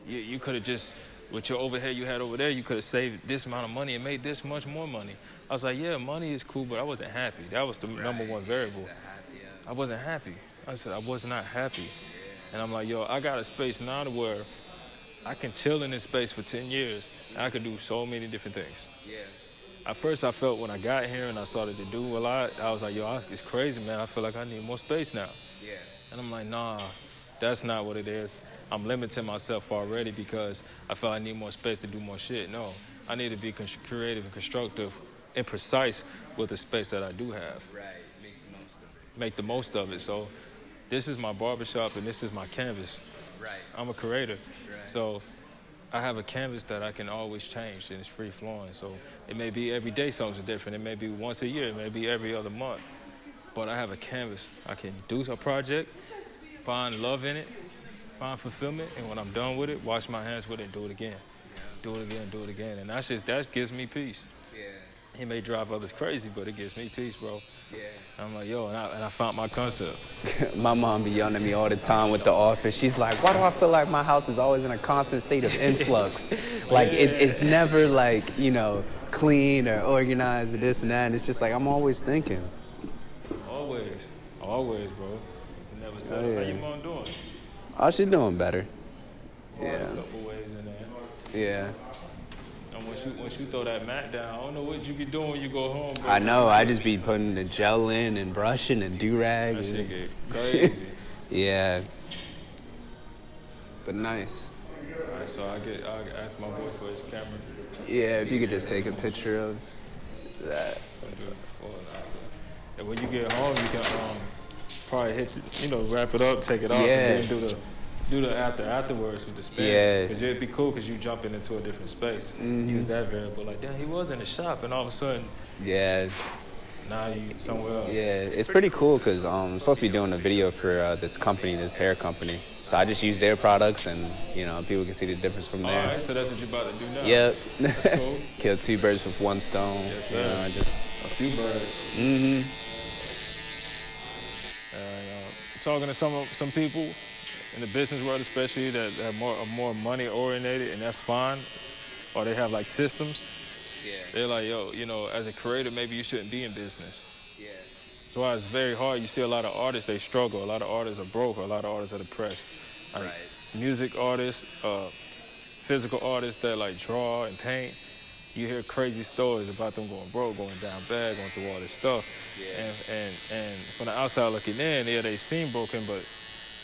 You could have just, with your overhead you had over there, you could have saved this amount of money and made this much more money. I was like, yeah, money is cool, but I wasn't happy. That was the number one variable. I wasn't happy. I said, I was not happy. And I'm like, yo, I got a space now to where I can chill in this space for 10 years, and I can do so many different things. At first, I felt when I got here and I started to do a lot, I was like, yo, it's crazy, man. I feel like I need more space now. And I'm like, nah, that's not what it is. I'm limiting myself already because I feel I need more space to do more shit. No, I need to be creative and constructive and precise with the space that I do have. Make the most of it. So this is my barbershop and this is my canvas. I'm a creator. So I have a canvas that I can always change, and it's free flowing. So it may be every day something's different. It may be once a year. It may be every other month. But I have a canvas. I can do a project, find love in it, find fulfillment, and when I'm done with it, wash my hands with it and do it again. Do it again, do it again. And that gives me peace. It may drive others crazy, but it gives me peace, bro. I'm like, yo, and I found my concept. My mom be yelling at me all the time with the office. She's like, why do I feel like my house is always in a constant state of influx? Like, it's never, like, you know, clean or organized or this and that. And it's just like, I'm always thinking. Always, bro. You never said, how your mom doing? Oh, she's doing better. A couple ways in there. Yeah. And once you throw that mat down, I don't know what you be doing when you go home, bro. I know. I just be putting the gel in and brushing and do-rag. That shit get crazy. Yeah. But nice. All right, so I ask my boy for his camera. Yeah, if you could just take a picture of that. I'll do it before and after. And when you get home, you can probably wrap it up, take it off, and then do the afterwards with the spin. Yeah. Because it'd be cool because you jumping into a different space. Use that variable. Like, damn, he was in the shop, and all of a sudden, now you somewhere else. Yeah, it's pretty cool because I'm supposed to be doing a video for this company, this hair company. So I just use their products, and you know, people can see the difference from there. All right, so that's what you're about to do now. Yep. That's cool. Kill two birds with one stone. Yes, sir. You know, just a few birds. Talking to some people in the business world, especially that are more money oriented, and that's fine. Or they have like systems. They're like, yo, you know, as a creator, maybe you shouldn't be in business. That's why it's very hard. You see a lot of artists, they struggle. A lot of artists are broke. A lot of artists are depressed. Like, music artists, physical artists that like draw and paint. You hear crazy stories about them going broke, going down bad, going through all this stuff. And from the outside looking in, they seem broken, but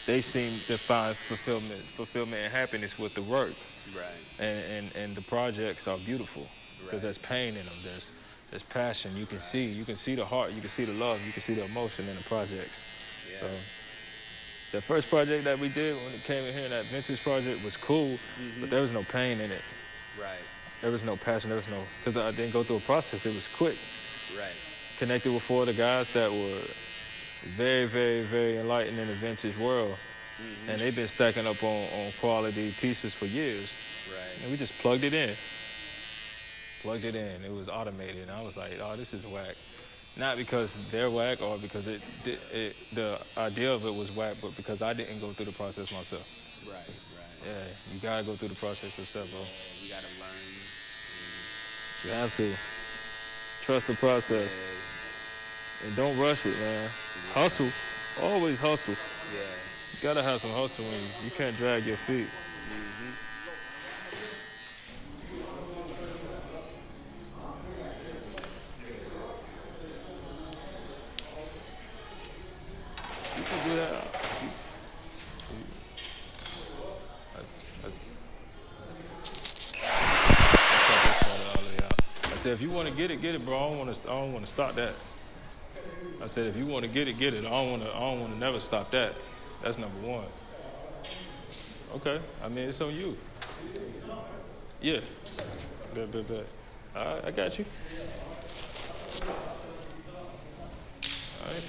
they seem to find fulfillment and happiness with the work. And the projects are beautiful. because there's pain in them. There's passion. You can see the heart. You can see the love. You can see the emotion in the projects. Yeah. So, the first project that we did when it came in here, that vintage project was cool, but there was no pain in it. Right. There was no passion. Because I didn't go through a process. It was quick. Right. Connected with 4 other guys that were very, very, very enlightened in the vintage world. And they've been stacking up on quality pieces for years. Right. And we just plugged it in. It was automated. And I was like, oh, this is whack. Not because they're whack or because the idea of it was whack, but because I didn't go through the process myself. Right. Yeah, you gotta go through the process yourself, bro. You gotta learn. You have to. Trust the process. And don't rush it, man. Hustle. Always hustle. Yeah. You gotta have some hustle in you. You can't drag your feet. You can do that. I said, if you want to get it, bro. I don't want to stop that. I said, if you want to get it. I don't want to never stop that. That's number one. Okay. I mean, it's on you. Yeah. Bet. All right, I got you. All right.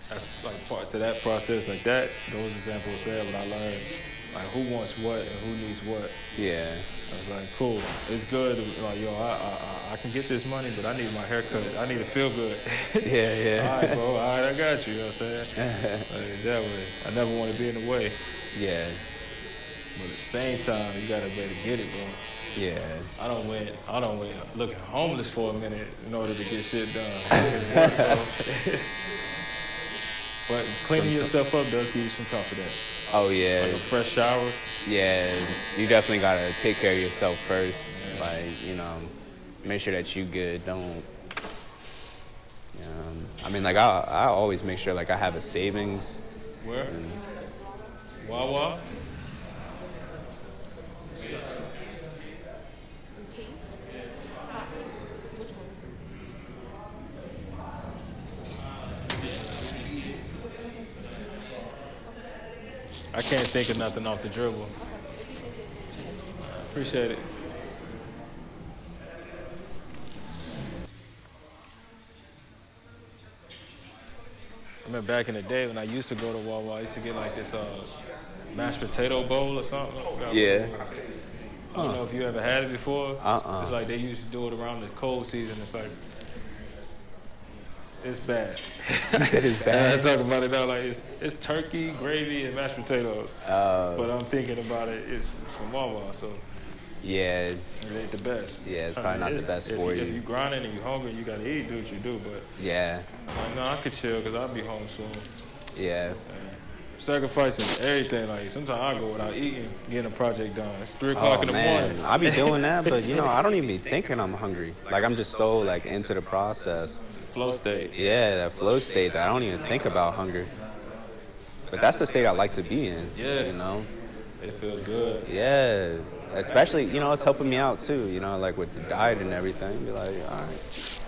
That's like parts of that process, like that. Those examples there, what I learned, like who wants what and who needs what. Yeah. I was like, cool. It's good. Like, yo, I can get this money, but I need my haircut. I need to feel good. Yeah. All right, bro. All right, I got you. You know what I'm saying? Like, that way. I never want to be in the way. Yeah. But at the same time, you gotta be able to get it, bro. Yeah. I don't wait looking homeless for a minute in order to get shit done. But cleaning yourself up does give you some confidence. Oh, yeah. Like a fresh shower. Yeah. You definitely got to take care of yourself first. Like, make sure that you good. Don't, I mean, like, I always make sure, like, I have a savings. Where? Wawa? I can't think of nothing off the dribble. Appreciate it. I remember back in the day when I used to go to Wawa, I used to get like this mashed potato bowl or something. I forgot Yeah. what it was. I don't know if you ever had it before. It's like they used to do it around the cold season. It's like, it's bad. You said it's bad? I talk about it now, like it's turkey, gravy, and mashed potatoes. But I'm thinking about it, it's from Wawa, so Yeah. it ain't the best. Yeah, it's probably not the best for you. If you grinding and you hungry, you gotta eat, do what you do, but Yeah. like, no, I could chill because I'll be home soon. Yeah. Sacrificing everything, like sometimes I go without eating, getting a project done. It's 3 o'clock in the morning. I be doing that, but I don't even be thinking I'm hungry. Like I'm just so like into the process. Flow state. Yeah, that flow state that I don't even think about hunger. But that's the state I like to be in. Yeah. It feels good. Yeah. Especially, it's helping me out too, like with the diet and everything. Be like, all right.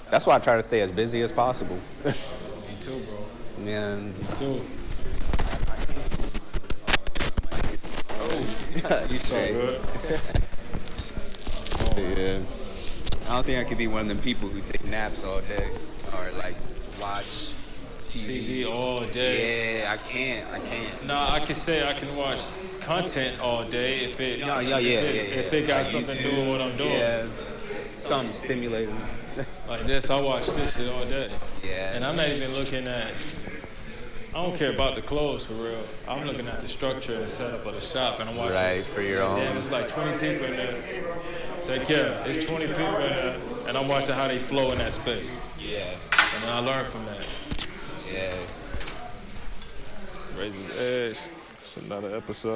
That's why I try to stay as busy as possible. Me too, bro. Yeah. Me too. You So good. Yeah. I don't think I could be one of them people who take naps all day or like watch TV all day. Yeah, I can't. Nah, I can say I can watch content all day if it if it got Like something to YouTube, do with what I'm doing. Yeah, something stimulating. Like this, I watch this shit all day. Yeah. And I'm not even looking at, I don't care about the clothes for real. I'm looking at the structure and setup of the shop, and I'm watching. Right, for your own. Damn, it's like 20 people in there. Take care. It's 20 people in there, and I'm watching how they flow in that space. Yeah. And I learn from that. Yeah. Raises Edge. It's another episode.